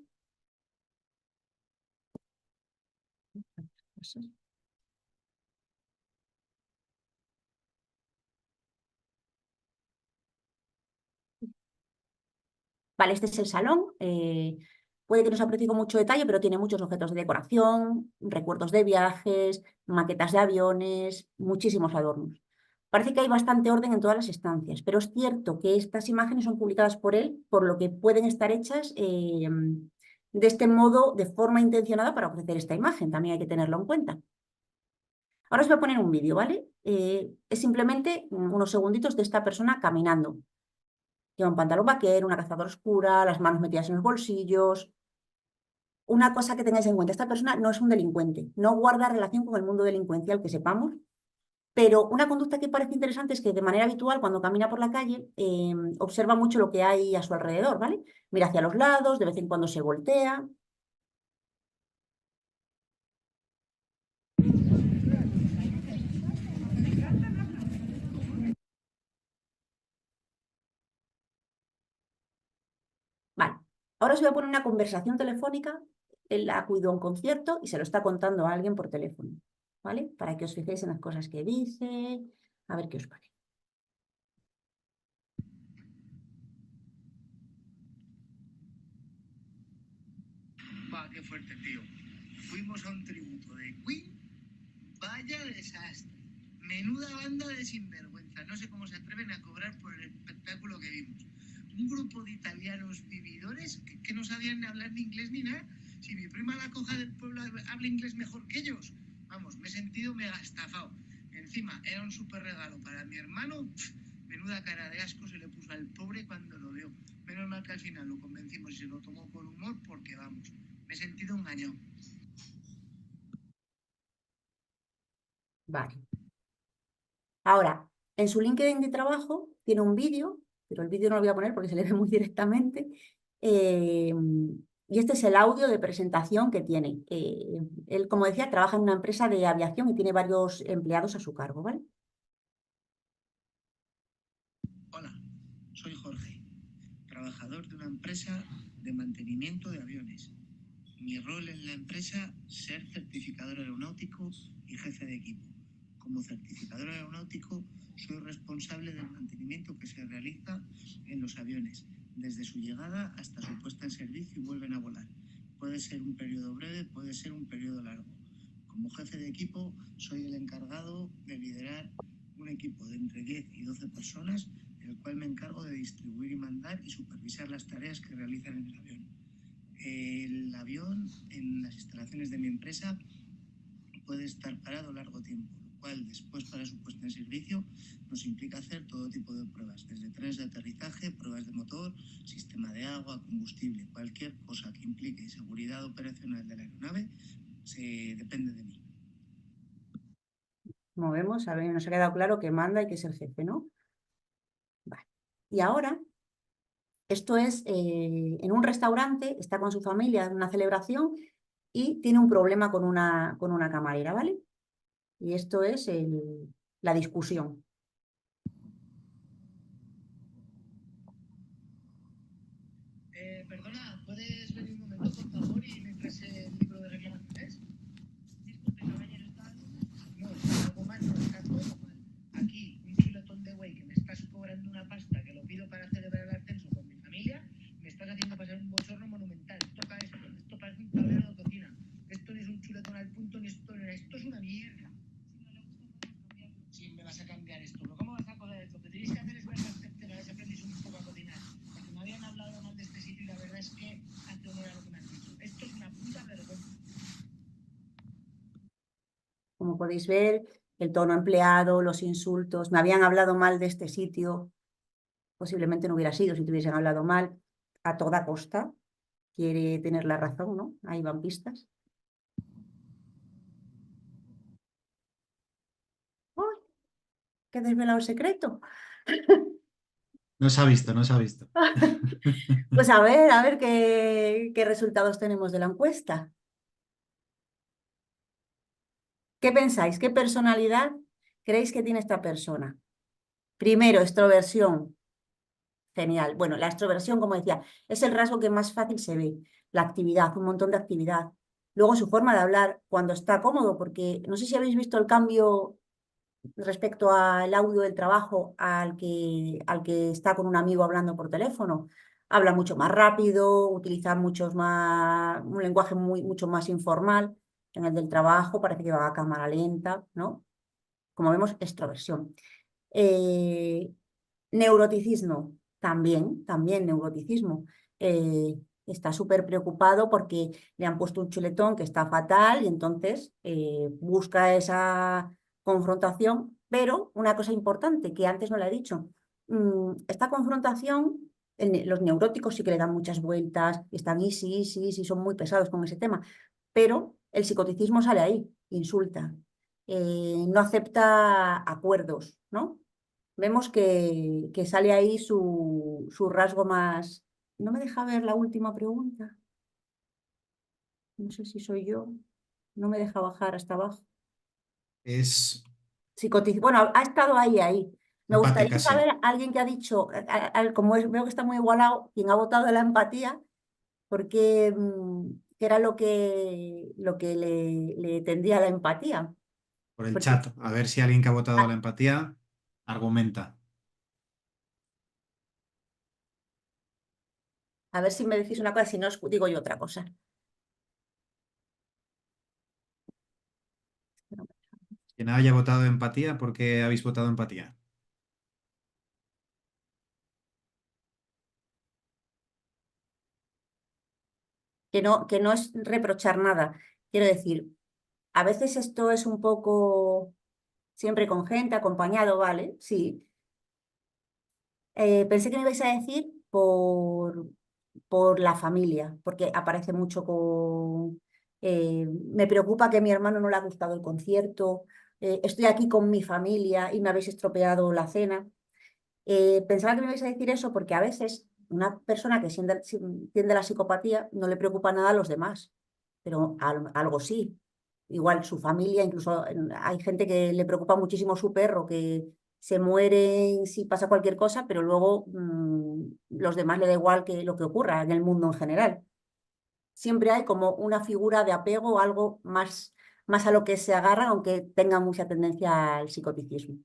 Vale, este es el salón. Puede que no se aprecie con mucho detalle, pero tiene muchos objetos de decoración, recuerdos de viajes, maquetas de aviones, muchísimos adornos. Parece que hay bastante orden en todas las estancias, pero es cierto que estas imágenes son publicadas por él, por lo que pueden estar hechas de este modo, de forma intencionada para ofrecer esta imagen. También hay que tenerlo en cuenta. Ahora os voy a poner un vídeo, ¿vale? Es simplemente unos segunditos de esta persona caminando. Lleva un pantalón vaquero, una cazadora oscura, las manos metidas en los bolsillos. Una cosa que tengáis en cuenta, esta persona no es un delincuente, no guarda relación con el mundo delincuencial que sepamos, pero una conducta que parece interesante es que de manera habitual cuando camina por la calle observa mucho lo que hay a su alrededor, ¿vale? Mira hacia los lados, de vez en cuando se voltea. Vale, ahora os voy a poner una conversación telefónica. Él ha acudido a un concierto y se lo está contando a alguien por teléfono, ¿vale? Para que os fijéis en las cosas que dice, a ver qué os parece. Va, qué fuerte, tío. Fuimos a un tributo de Queen. Vaya desastre. Menuda banda de sinvergüenza. No sé cómo se atreven a cobrar por el espectáculo que vimos. Un grupo de italianos vividores que no sabían ni hablar ni inglés ni nada. Si mi prima la coja del pueblo habla inglés mejor que ellos. Vamos, me he sentido mega estafado. Encima, era un súper regalo para mi hermano. Menuda cara de asco se le puso al pobre cuando lo vio. Menos mal que al final lo convencimos y se lo tomó con humor porque, vamos, me he sentido engañado. Vale. Ahora, en su LinkedIn de trabajo tiene un vídeo, pero el vídeo no lo voy a poner porque se le ve muy directamente. Y este es el audio de presentación que tiene. Él, como decía, trabaja en una empresa de aviación y tiene varios empleados a su cargo, ¿vale? Hola, soy Jorge, trabajador de una empresa de mantenimiento de aviones. Mi rol en la empresa, ser certificador aeronáutico y jefe de equipo. Como certificador aeronáutico, soy responsable del mantenimiento que se realiza en los aviones, desde su llegada hasta su puesta en servicio y vuelven a volar. Puede ser un periodo breve, puede ser un periodo largo. Como jefe de equipo, soy el encargado de liderar un equipo de entre 10 y 12 personas, el cual me encargo de distribuir y mandar y supervisar las tareas que realizan en el avión. El avión en las instalaciones de mi empresa puede estar parado largo tiempo, lo cual después para su puesta en servicio nos implica hacer todo tipo de pruebas, desde trenes de aterrizaje, pruebas de motor, sistema de agua, combustible, cualquier cosa que implique seguridad operacional de la aeronave depende de mí. Como vemos, a ver, nos ha quedado claro que manda y que es el jefe, ¿no? Vale. Y ahora, esto es en un restaurante, está con su familia en una celebración y tiene un problema con una camarera, ¿vale? Y esto es la discusión. Perdona, ¿puedes venir un momento, por favor, y me traes el libro de reclamaciones? Disculpe, caballero, ¿está algo mal? No, está algo mal, no, está todo mal. Aquí, un chuletón de güey que me estás cobrando una pasta que lo pido para celebrar el ascenso con mi familia, me estás haciendo pasar un bochorno monumental. Toca esto parece un tablero de cocina. Esto no es un chuletón al punto, ni esto es una mierda. Si me vas a cambiar esto, pero ¿cómo vas a coger esto? Lo que tenéis que hacer es ver las terceras, aprendéis un poco a cocinar. Porque me habían hablado mal de este sitio y la verdad es que hace honor a lo que me han dicho. Esto es una puta vergüenza. Como podéis ver, el tono empleado, los insultos. Me habían hablado mal de este sitio. Posiblemente no hubiera sido si te hubiesen hablado mal a toda costa. Quiere tener la razón, ¿no? Ahí van pistas. ¡Uy! que he desvelado el secreto. No se ha visto, no se ha visto. Pues a ver qué resultados tenemos de la encuesta. ¿Qué pensáis? ¿Qué personalidad creéis que tiene esta persona? Primero, extroversión. Genial. Bueno, la extroversión, como decía, es el rasgo que más fácil se ve. La actividad, un montón de actividad. Luego su forma de hablar cuando está cómodo, porque no sé si habéis visto el cambio respecto al audio del trabajo al que está con un amigo hablando por teléfono. Habla mucho más rápido, utiliza un lenguaje mucho más informal. En el del trabajo parece que va a cámara lenta, ¿no? Como vemos, extroversión. Eh, Neuroticismo, también neuroticismo. Está súper preocupado porque le han puesto un chuletón que está fatal y entonces busca esa confrontación. Pero una cosa importante que antes no le he dicho, esta confrontación, los neuróticos sí que le dan muchas vueltas, y están y sí, son muy pesados con ese tema, pero el psicoticismo sale ahí, insulta, no acepta acuerdos, ¿no? Vemos que sale ahí su rasgo más... No me deja ver la última pregunta. No sé si soy yo. No me deja bajar hasta abajo. Es Bueno, ha estado ahí. Me gustaría empática, sí. saber alguien que ha dicho, veo que está muy igualado, quien ha votado de la empatía, porque qué era lo que le tendría la empatía. Por el Porque, chat, a ver si alguien que ha votado la empatía argumenta. a ver si me decís una cosa, si no os digo yo otra cosa. Quien haya votado empatía, ¿por qué habéis votado empatía? Que no es reprochar nada. Quiero decir, a veces esto es un poco siempre con gente, acompañado, ¿vale? Sí. Pensé que me ibais a decir por la familia, porque aparece mucho con... me preocupa que a mi hermano no le ha gustado el concierto, estoy aquí con mi familia y me habéis estropeado la cena. Pensaba que me ibais a decir eso porque a veces una persona que tiende a la psicopatía no le preocupa nada a los demás, pero algo sí. Igual su familia, incluso hay gente que le preocupa muchísimo su perro, que se muere si pasa cualquier cosa, pero luego los demás le da igual que lo que ocurra en el mundo en general. Siempre hay como una figura de apego, algo más a lo que se agarra, aunque tenga mucha tendencia al psicoticismo. Yo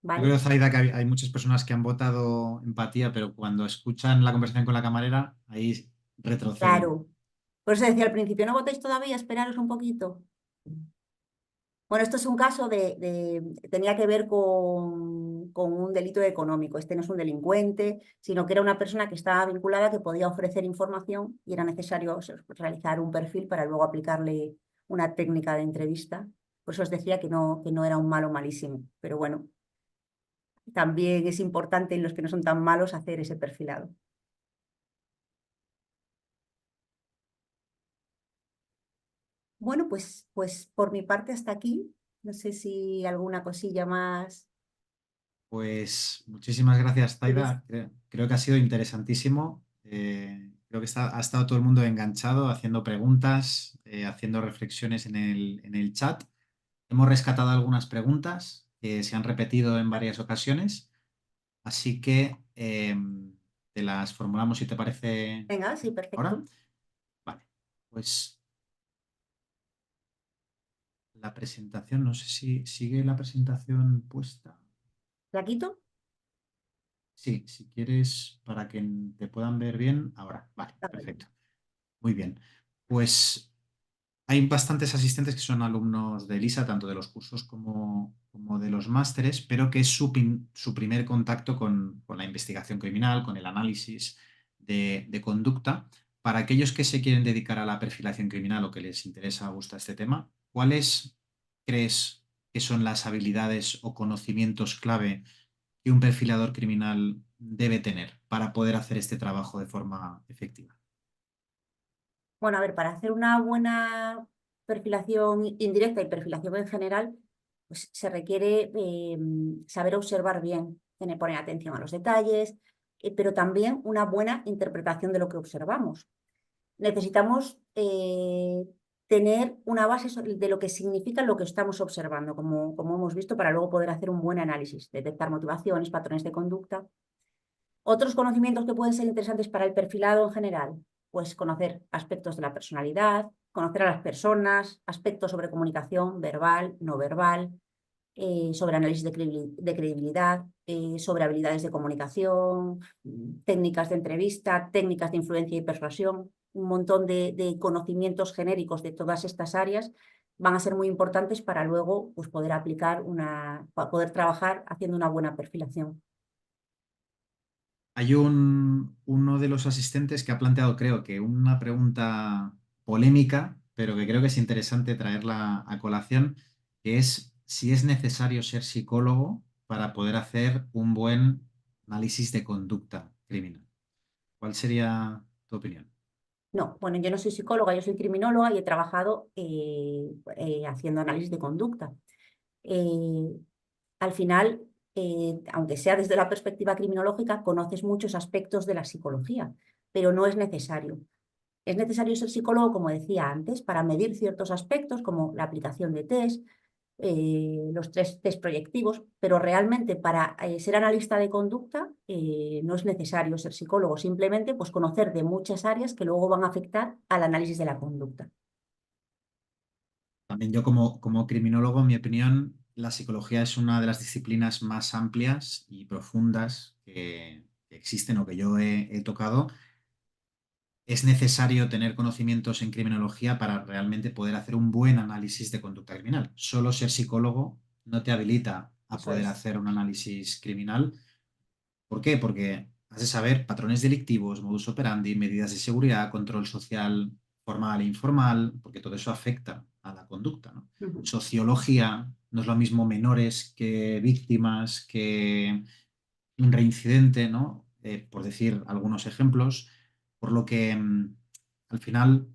¿Vale? creo, Zaida, que hay muchas personas que han votado empatía, pero cuando escuchan la conversación con la camarera, ahí retroceden. Claro. Por eso decía al principio, ¿no votéis todavía? Esperaros un poquito. Bueno, esto es un caso tenía que ver con un delito económico. Este no es un delincuente, sino que era una persona que estaba vinculada, que podía ofrecer información y era necesario realizar un perfil para luego aplicarle una técnica de entrevista. Por eso os decía que no era un malo malísimo. Pero bueno, también es importante en los que no son tan malos hacer ese perfilado. Bueno, pues por mi parte hasta aquí. No sé si alguna cosilla más. Pues muchísimas gracias, ¿Quieres? Zaida. Creo que ha sido interesantísimo. Creo que ha estado todo el mundo enganchado, haciendo preguntas, haciendo reflexiones en el chat. Hemos rescatado algunas preguntas que se han repetido en varias ocasiones, así que te las formulamos si te parece Venga, sí, ahora. perfecto. Vale, pues la presentación, no sé si sigue la presentación puesta. ¿La quito? Sí, si quieres, para que te puedan ver bien, ahora. Vale, Ah, vale. perfecto. Muy bien. Pues hay bastantes asistentes que son alumnos de ELISA, tanto de los cursos como de los másteres, pero que es su primer contacto con la investigación criminal, con el análisis de conducta. Para aquellos que se quieren dedicar a la perfilación criminal o que les interesa o gusta este tema, ¿cuáles crees que son las habilidades o conocimientos clave que un perfilador criminal debe tener para poder hacer este trabajo de forma efectiva? Bueno, a ver, para hacer una buena perfilación indirecta y perfilación en general, pues se requiere saber observar bien, poner atención a los detalles, pero también una buena interpretación de lo que observamos. Necesitamos tener una base de lo que significa lo que estamos observando, como hemos visto, para luego poder hacer un buen análisis, detectar motivaciones, patrones de conducta. Otros conocimientos que pueden ser interesantes para el perfilado en general, pues conocer aspectos de la personalidad, conocer a las personas, aspectos sobre comunicación verbal, no verbal, sobre análisis de credibilidad, sobre habilidades de comunicación, técnicas de entrevista, técnicas de influencia y persuasión. Un montón de conocimientos genéricos de todas estas áreas van a ser muy importantes para luego pues, poder aplicar para poder trabajar haciendo una buena perfilación. Hay uno de los asistentes que ha planteado, creo que una pregunta polémica, pero que creo que es interesante traerla a colación, que es si es necesario ser psicólogo para poder hacer un buen análisis de conducta criminal. ¿Cuál sería tu opinión? No, bueno, yo no soy psicóloga, yo soy criminóloga y he trabajado haciendo análisis de conducta. Eh, Al final, aunque sea desde la perspectiva criminológica, conoces muchos aspectos de la psicología, pero no es necesario. Es necesario ser psicólogo, como decía antes, para medir ciertos aspectos como la aplicación de test, los tres test proyectivos, pero realmente para ser analista de conducta no es necesario ser psicólogo, simplemente pues, conocer de muchas áreas que luego van a afectar al análisis de la conducta. También yo como criminólogo, en mi opinión, la psicología es una de las disciplinas más amplias y profundas que existen o que yo he tocado. Es necesario tener conocimientos en criminología para realmente poder hacer un buen análisis de conducta criminal. Solo ser psicólogo no te habilita a Eso poder es. hacer un análisis criminal. ¿Por qué? Porque has de saber patrones delictivos, modus operandi, medidas de seguridad, control social formal e informal, porque todo eso afecta a la conducta, ¿no? Ujú. Sociología, no es lo mismo menores que víctimas, que un reincidente, ¿no? Por decir algunos ejemplos, por lo que al final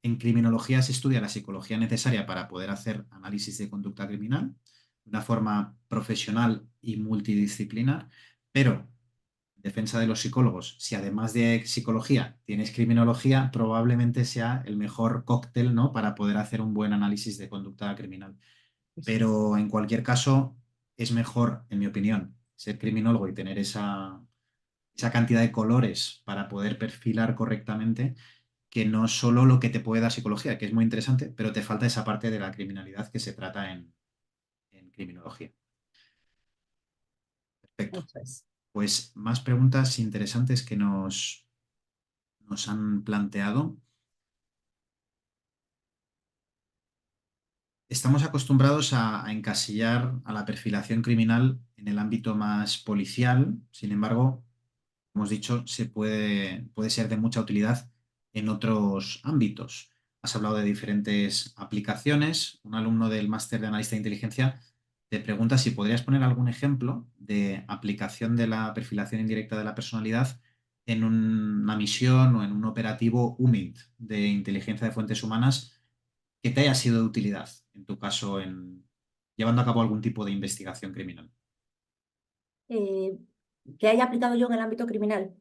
en criminología se estudia la psicología necesaria para poder hacer análisis de conducta criminal de una forma profesional y multidisciplinar, pero en defensa de los psicólogos, si además de psicología tienes criminología, probablemente sea el mejor cóctel, ¿no? Para poder hacer un buen análisis de conducta criminal. Eso es. Pero en cualquier caso, es mejor, en mi opinión, ser criminólogo y tener esa cantidad de colores para poder perfilar correctamente, que no solo lo que te puede dar psicología, que es muy interesante, pero te falta esa parte de la criminalidad que se trata en criminología. Perfecto. Eso es. Pues más preguntas interesantes que nos han planteado. Estamos acostumbrados a encasillar a la perfilación criminal en el ámbito más policial. Sin embargo, como hemos dicho, puede ser de mucha utilidad en otros ámbitos. Has hablado de diferentes aplicaciones. Un alumno del máster de analista de inteligencia te pregunta si podrías poner algún ejemplo de aplicación de la perfilación indirecta de la personalidad en una misión o en un operativo UMINT de inteligencia de fuentes humanas que te haya sido de utilidad, en tu caso, en llevando a cabo algún tipo de investigación criminal. Eh, que haya aplicado yo en el ámbito criminal,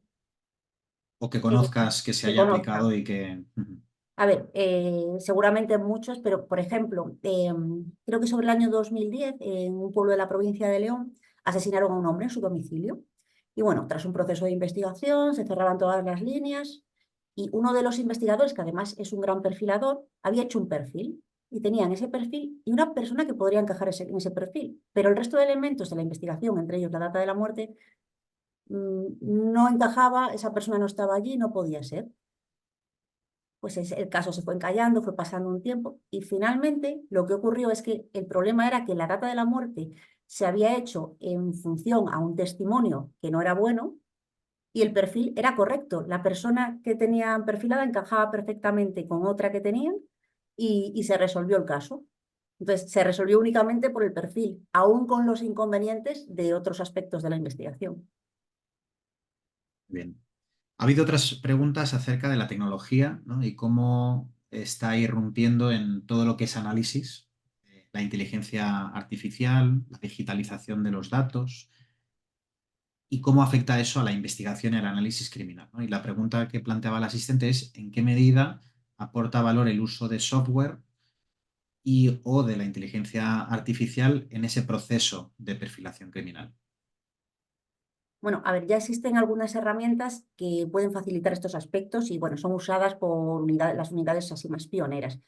O que eh, conozcas que se que haya conozca. aplicado y que... Ujú. A ver, seguramente muchos, pero por ejemplo, creo que sobre el año 2010, en un pueblo de la provincia de León, asesinaron a un hombre en su domicilio. Y bueno, tras un proceso de investigación, se cerraban todas las líneas y uno de los investigadores, que además es un gran perfilador, había hecho un perfil y tenía en ese perfil y una persona que podría encajar en ese perfil. Pero el resto de elementos de la investigación, entre ellos la data de la muerte, no encajaba, esa persona no estaba allí, no podía ser. Pues el caso se fue encallando, fue pasando un tiempo y finalmente lo que ocurrió es que el problema era que la data de la muerte se había hecho en función a un testimonio que no era bueno y el perfil era correcto. La persona que tenían perfilada encajaba perfectamente con otra que tenían y se resolvió el caso. Entonces, se resolvió únicamente por el perfil, aún con los inconvenientes de otros aspectos de la investigación. Bien. Ha habido otras preguntas acerca de la tecnología, ¿no? Y cómo está irrumpiendo en todo lo que es análisis la inteligencia artificial, la digitalización de los datos y cómo afecta eso a la investigación y al análisis criminal, ¿no? Y la pregunta que planteaba el asistente es ¿en qué medida aporta valor el uso de software y o de la inteligencia artificial en ese proceso de perfilación criminal? Bueno, a ver, ya existen algunas herramientas que pueden facilitar estos aspectos y, bueno, son usadas por las unidades así más pioneras.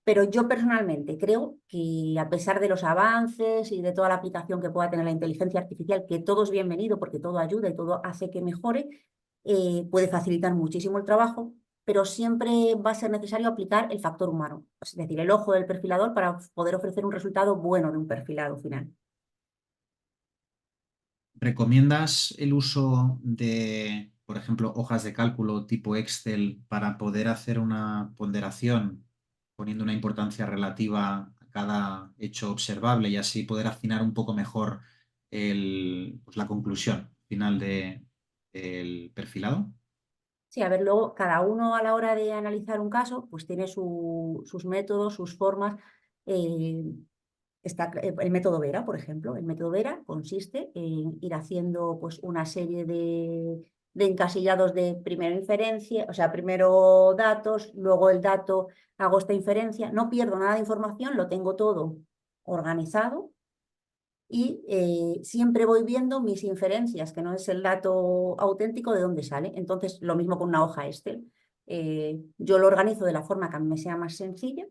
Pero yo personalmente creo que a pesar de los avances y de toda la aplicación que pueda tener la inteligencia artificial, que todo es bienvenido porque todo ayuda y todo hace que mejore, puede facilitar muchísimo el trabajo, pero siempre va a ser necesario aplicar el factor humano, es decir, el ojo del perfilador para poder ofrecer un resultado bueno de un perfilado final. ¿Recomiendas el uso de, por ejemplo, hojas de cálculo tipo Excel para poder hacer una ponderación poniendo una importancia relativa a cada hecho observable y así poder afinar un poco mejor pues, la conclusión final del perfilado? Sí, a ver, luego cada uno a la hora de analizar un caso, pues tiene sus métodos, sus formas. eh, Está el método Vera, por ejemplo. El método Vera consiste en ir haciendo pues, una serie de encasillados de primero inferencia, o sea, primero datos, luego el dato hago esta inferencia, no pierdo nada de información, lo tengo todo organizado y siempre voy viendo mis inferencias, que no es el dato auténtico de dónde sale. Entonces, lo mismo con una hoja Excel. Yo lo organizo de la forma que a mí me sea más sencilla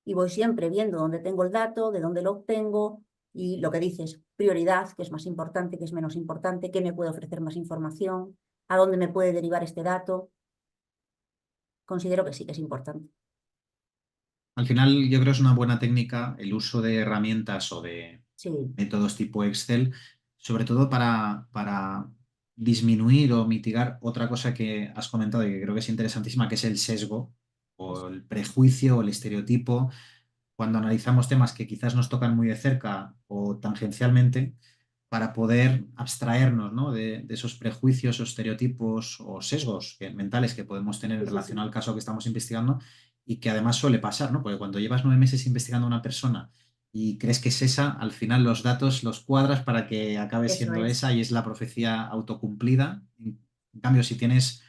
y voy siempre viendo dónde tengo el dato, de dónde lo obtengo y lo que dices, prioridad, qué es más importante, qué es menos importante, qué me puede ofrecer más información, a dónde me puede derivar este dato. Considero que sí que es importante. Al final, yo creo que es una buena técnica el uso de herramientas o de Sí, métodos tipo Excel, sobre todo para disminuir o mitigar otra cosa que has comentado y que creo que es interesantísima, que es el sesgo o eso, el prejuicio o el estereotipo cuando analizamos temas que quizás nos tocan muy de cerca o tangencialmente, para poder abstraernos, ¿no? de esos prejuicios o estereotipos o sesgos mentales que podemos tener en sí, sí, relación sí, al caso que estamos investigando y que además suele pasar, ¿no? Porque cuando llevas 9 meses investigando a una persona y crees que es esa, al final los datos los cuadras para que acabe eso siendo es. esa y es la profecía autocumplida. En cambio, si tienes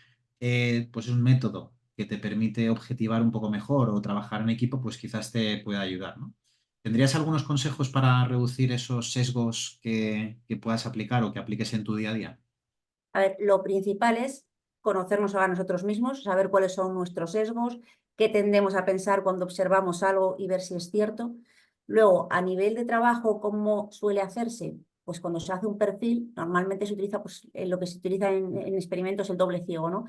pues un método que te permite objetivar un poco mejor o trabajar en equipo, pues quizás te pueda ayudar, ¿no? ¿Tendrías algunos consejos para reducir esos sesgos que puedas aplicar o que apliques en tu día a día? A ver, lo principal es conocernos a nosotros mismos, saber cuáles son nuestros sesgos, qué tendemos a pensar cuando observamos algo y ver si es cierto. Luego, a nivel de trabajo, ¿cómo suele hacerse? Pues cuando se hace un perfil, normalmente se utiliza, pues, lo que se utiliza en experimentos, el doble ciego, ¿no?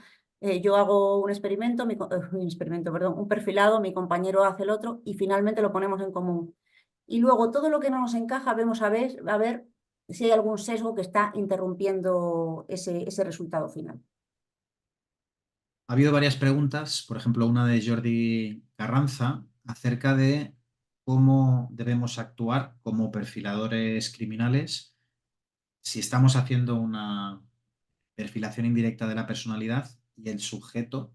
Yo hago un experimento, un experimento, perdón, un perfilado, mi compañero hace el otro y finalmente lo ponemos en común. Y luego todo lo que no nos encaja, vemos a ver si hay algún sesgo que está interrumpiendo ese resultado final. Ha habido varias preguntas, por ejemplo, una de Jordi Carranza, acerca de cómo debemos actuar como perfiladores criminales si estamos haciendo una perfilación indirecta de la personalidad y el sujeto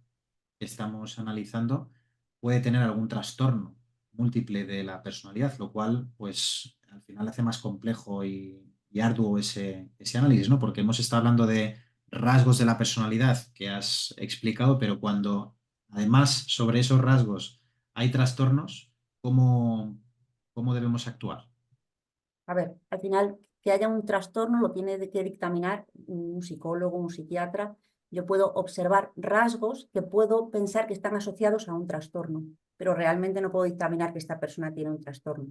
que estamos analizando puede tener algún trastorno múltiple de la personalidad, lo cual, pues, al final hace más complejo y arduo ese análisis, ¿no? Porque hemos estado hablando de rasgos de la personalidad que has explicado, pero cuando además sobre esos rasgos hay trastornos, ¿cómo debemos actuar? A ver, al final, que haya un trastorno lo tiene que dictaminar un psicólogo, un psiquiatra. Yo puedo observar rasgos que puedo pensar que están asociados a un trastorno, pero realmente no puedo dictaminar que esta persona tiene un trastorno.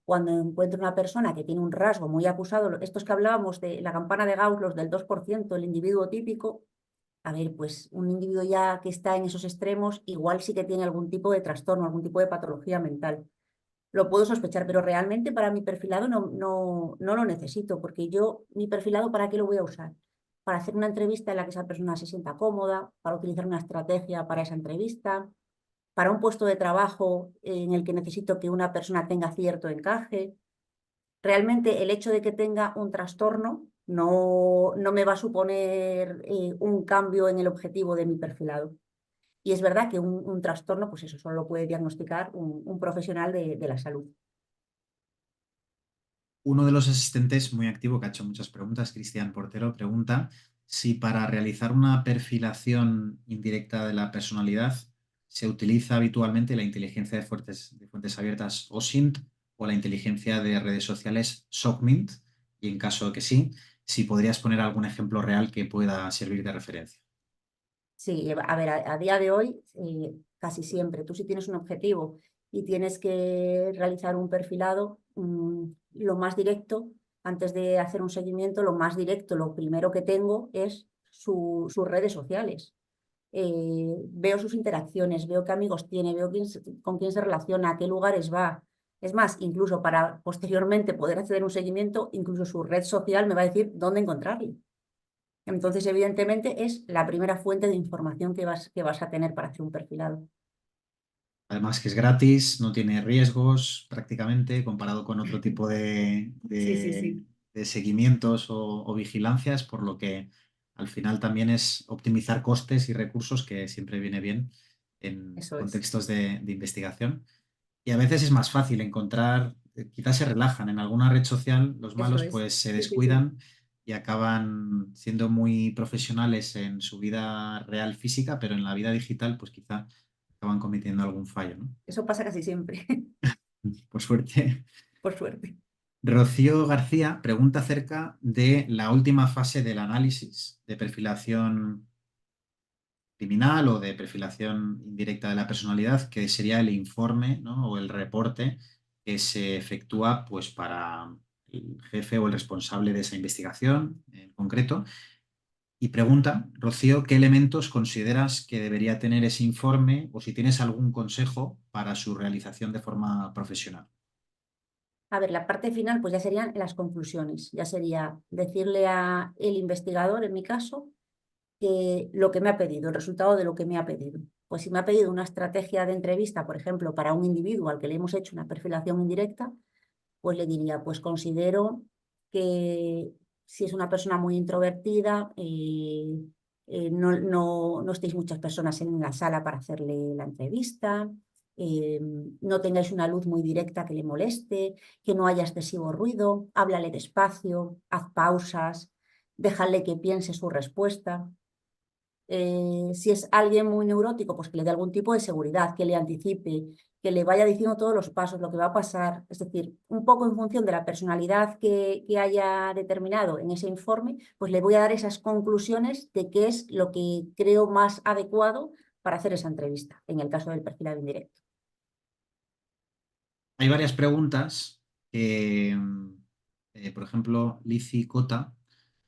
Cuando encuentro una persona que tiene un rasgo muy acusado, estos que hablábamos de la campana de Gauss, los del 2%, el individuo típico, a ver, pues un individuo ya que está en esos extremos, igual sí que tiene algún tipo de trastorno, algún tipo de patología mental. Lo puedo sospechar, pero realmente para mi perfilado no lo necesito, porque yo, mi perfilado, ¿para qué lo voy a usar? Para hacer una entrevista en la que esa persona se sienta cómoda, para utilizar una estrategia para esa entrevista, para un puesto de trabajo en el que necesito que una persona tenga cierto encaje. Realmente el hecho de que tenga un trastorno no me va a suponer un cambio en el objetivo de mi perfilado. Y es verdad que un trastorno, pues eso solo lo puede diagnosticar un profesional de la salud. Uno de los asistentes muy activo que ha hecho muchas preguntas, Cristian Portero, pregunta si para realizar una perfilación indirecta de la personalidad se utiliza habitualmente la inteligencia de fuentes abiertas OSINT o la inteligencia de redes sociales SOCMINT, y en caso de que sí, si podrías poner algún ejemplo real que pueda servir de referencia. Sí, a ver, a día de hoy, casi siempre, tú si tienes un objetivo y tienes que realizar un perfilado, lo más directo, antes de hacer un seguimiento, lo más directo, lo primero que tengo es sus redes sociales. Veo sus interacciones, veo qué amigos tiene, veo con quién se relaciona, a qué lugares va. Es más, incluso para posteriormente poder hacer un seguimiento, incluso su red social me va a decir dónde encontrarle. Entonces, evidentemente, es la primera fuente de información que vas a tener para hacer un perfilado. Además que es gratis, no tiene riesgos prácticamente comparado con otro tipo Sí, sí, sí. de seguimientos o vigilancias, por lo que al final también es optimizar costes y recursos, que siempre viene bien en Eso es. contextos de investigación. Y a veces es más fácil encontrar, quizás se relajan en alguna red social, los Eso malos es. pues se Sí, sí, sí. descuidan y acaban siendo muy profesionales en su vida real física, pero en la vida digital pues quizá acaban cometiendo algún fallo, ¿no? Eso pasa casi siempre, Por suerte. por suerte. Rocío García pregunta acerca de la última fase del análisis de perfilación criminal o de perfilación indirecta de la personalidad, que sería el informe, ¿no? O el reporte que se efectúa pues, para el jefe o el responsable de esa investigación en concreto. Y pregunta, Rocío, ¿qué elementos consideras que debería tener ese informe o si tienes algún consejo para su realización de forma profesional? A ver, la parte final, pues ya serían las conclusiones. Ya sería decirle a el investigador, en mi caso, que lo que me ha pedido, el resultado de lo que me ha pedido. Pues si me ha pedido una estrategia de entrevista, por ejemplo, para un individuo al que le hemos hecho una perfilación indirecta, pues le diría, pues considero que si es una persona muy introvertida, no estéis muchas personas en la sala para hacerle la entrevista, no tengáis una luz muy directa que le moleste, que no haya excesivo ruido, háblale despacio, haz pausas, déjale que piense su respuesta. Si es alguien muy neurótico, pues que le dé algún tipo de seguridad, que le anticipe, que le vaya diciendo todos los pasos, lo que va a pasar. Es decir, un poco en función de la personalidad que haya determinado en ese informe, pues le voy a dar esas conclusiones de qué es lo que creo más adecuado para hacer esa entrevista, en el caso del perfilado indirecto. Hay varias preguntas que, por ejemplo, Lizy Cota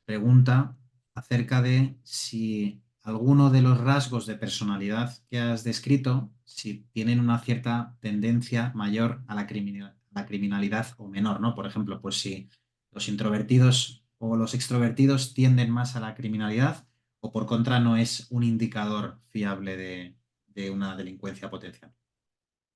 pregunta acerca de si alguno de los rasgos de personalidad que has descrito, si tienen una cierta tendencia mayor a la criminalidad o menor, ¿no? Por ejemplo, pues si los introvertidos o los extrovertidos tienden más a la criminalidad o por contra no es un indicador fiable de una delincuencia potencial.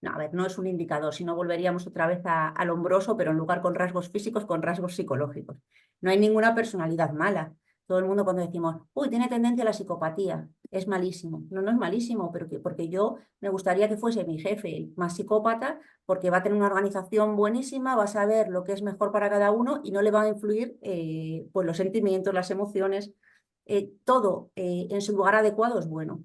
No, a ver, no es un indicador, si no volveríamos otra vez al hombroso, pero en lugar con rasgos físicos, con rasgos psicológicos. No hay ninguna personalidad mala. Todo el mundo cuando decimos, uy, tiene tendencia a la psicopatía, es malísimo. No, no es malísimo, pero porque yo me gustaría que fuese mi jefe el más psicópata, porque va a tener una organización buenísima, va a saber lo que es mejor para cada uno y no le van a influir pues los sentimientos, las emociones. Todo en su lugar adecuado es bueno.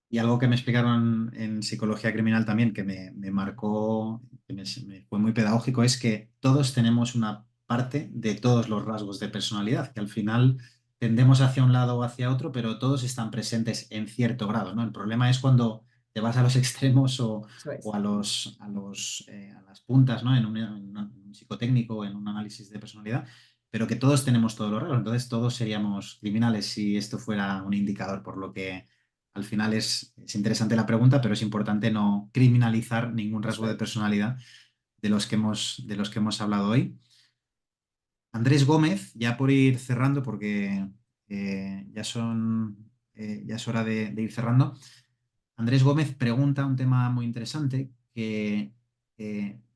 Y algo que me explicaron en psicología criminal también, que me marcó, que me fue muy pedagógico, es que todos tenemos una parte de todos los rasgos de personalidad, que al final tendemos hacia un lado o hacia otro, pero todos están presentes en cierto grado, ¿no? El problema es cuando te vas a los extremos Eso o es. a las puntas, ¿no? En un psicotécnico o en un análisis de personalidad, pero que todos tenemos todos los rasgos. Entonces todos seríamos criminales si esto fuera un indicador, por lo que al final es interesante la pregunta, pero es importante no criminalizar ningún Eso rasgo de es. personalidad de los que hemos hablado hoy. Andrés Gómez, ya por ir cerrando, porque ya es hora de ir cerrando. Andrés Gómez pregunta un tema muy interesante que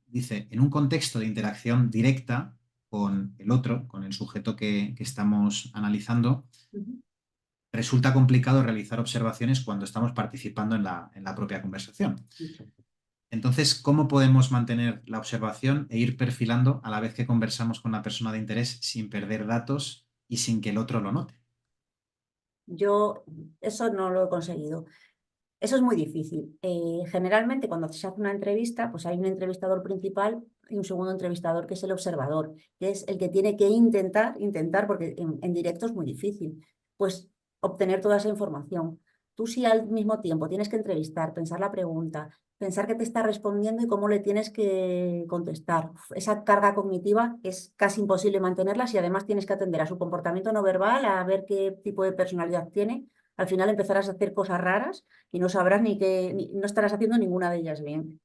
dice, en un contexto de interacción directa con el otro, con el sujeto que estamos analizando, Ujú. resulta complicado realizar observaciones cuando estamos participando en la propia conversación. Entonces, ¿cómo podemos mantener la observación e ir perfilando a la vez que conversamos con la persona de interés sin perder datos y sin que el otro lo note? Yo eso no lo he conseguido. Eso es muy difícil. Generalmente cuando se hace una entrevista, pues hay un entrevistador principal y un segundo entrevistador que es el observador, que es el que tiene que intentar, porque en directo es muy difícil, pues obtener toda esa información. Tú si al mismo tiempo tienes que entrevistar, pensar la pregunta, pensar qué te está respondiendo y cómo le tienes que contestar. Esa carga cognitiva es casi imposible mantenerla si además tienes que atender a su comportamiento no verbal, a ver qué tipo de personalidad tiene. Al final empezarás a hacer cosas raras y no sabrás no estarás haciendo ninguna de ellas bien.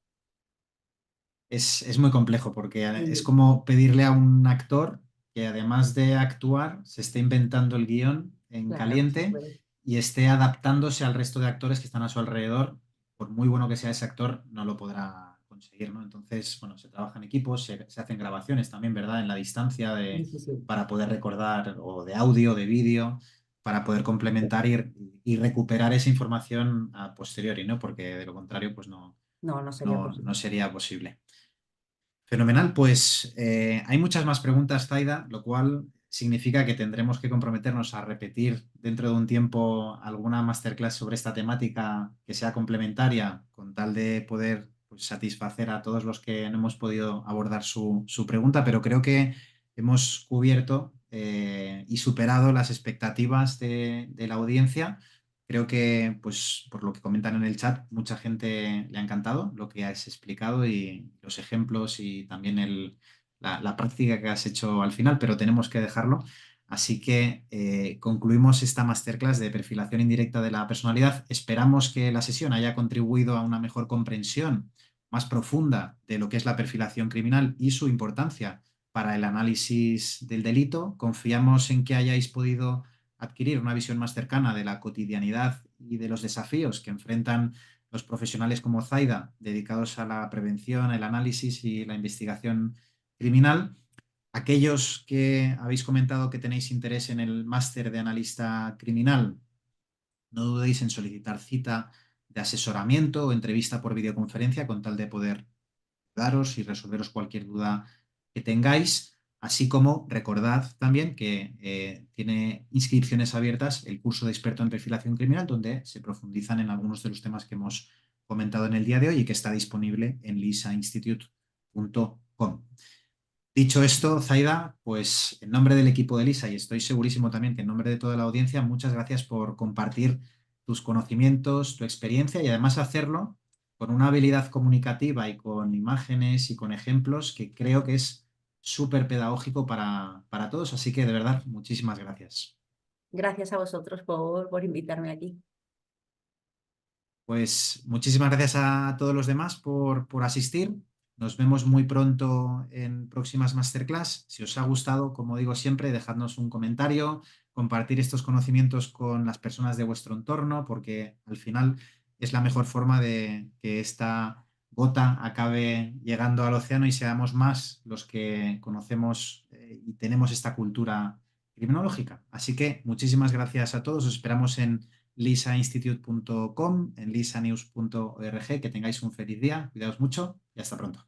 Es muy complejo porque es Sí, como pedirle a un actor que además de actuar se esté inventando el guión en claro, no se caliente puede. y esté adaptándose al resto de actores que están a su alrededor. Por muy bueno que sea ese actor, no lo podrá conseguir, ¿no? Entonces, bueno, se trabaja en equipos, se hacen grabaciones también, ¿verdad? En la distancia Sí, sí, sí. para poder recordar, o de audio, de vídeo, para poder complementar y recuperar esa información a posteriori, ¿no? Porque de lo contrario, pues No, no sería posible. no sería posible. Fenomenal, pues hay muchas más preguntas, Zaida, lo cual significa que tendremos que comprometernos a repetir dentro de un tiempo alguna masterclass sobre esta temática que sea complementaria, con tal de poder pues, satisfacer a todos los que no hemos podido abordar su pregunta, pero creo que hemos cubierto y superado las expectativas de la audiencia. Creo que, pues, por lo que comentan en el chat, mucha gente le ha encantado lo que has explicado y los ejemplos y también la práctica que has hecho al final, pero tenemos que dejarlo. Así que concluimos esta masterclass de perfilación indirecta de la personalidad. Esperamos que la sesión haya contribuido a una mejor comprensión más profunda de lo que es la perfilación criminal y su importancia para el análisis del delito. Confiamos en que hayáis podido adquirir una visión más cercana de la cotidianidad y de los desafíos que enfrentan los profesionales como Zaida, dedicados a la prevención, el análisis y la investigación criminal. Aquellos que habéis comentado que tenéis interés en el máster de analista criminal, no dudéis en solicitar cita de asesoramiento o entrevista por videoconferencia con tal de poder daros y resolveros cualquier duda que tengáis. Así como recordad también que tiene inscripciones abiertas el curso de experto en perfilación criminal, donde se profundizan en algunos de los temas que hemos comentado en el día de hoy y que está disponible en lisainstitute.com. Dicho esto, Zaida, pues en nombre del equipo de Lisa y estoy segurísimo también que en nombre de toda la audiencia, muchas gracias por compartir tus conocimientos, tu experiencia y además hacerlo con una habilidad comunicativa y con imágenes y con ejemplos que creo que es súper pedagógico para todos. Así que de verdad, muchísimas gracias. Gracias a vosotros por invitarme aquí. Pues muchísimas gracias a todos los demás por asistir. Nos vemos muy pronto en próximas masterclass. Si os ha gustado, como digo siempre, dejadnos un comentario, compartir estos conocimientos con las personas de vuestro entorno, porque al final es la mejor forma de que esta gota acabe llegando al océano y seamos más los que conocemos y tenemos esta cultura criminológica. Así que muchísimas gracias a todos. Os esperamos en lisainstitute.com, en lisanews.org. Que tengáis un feliz día, cuidaos mucho y hasta pronto.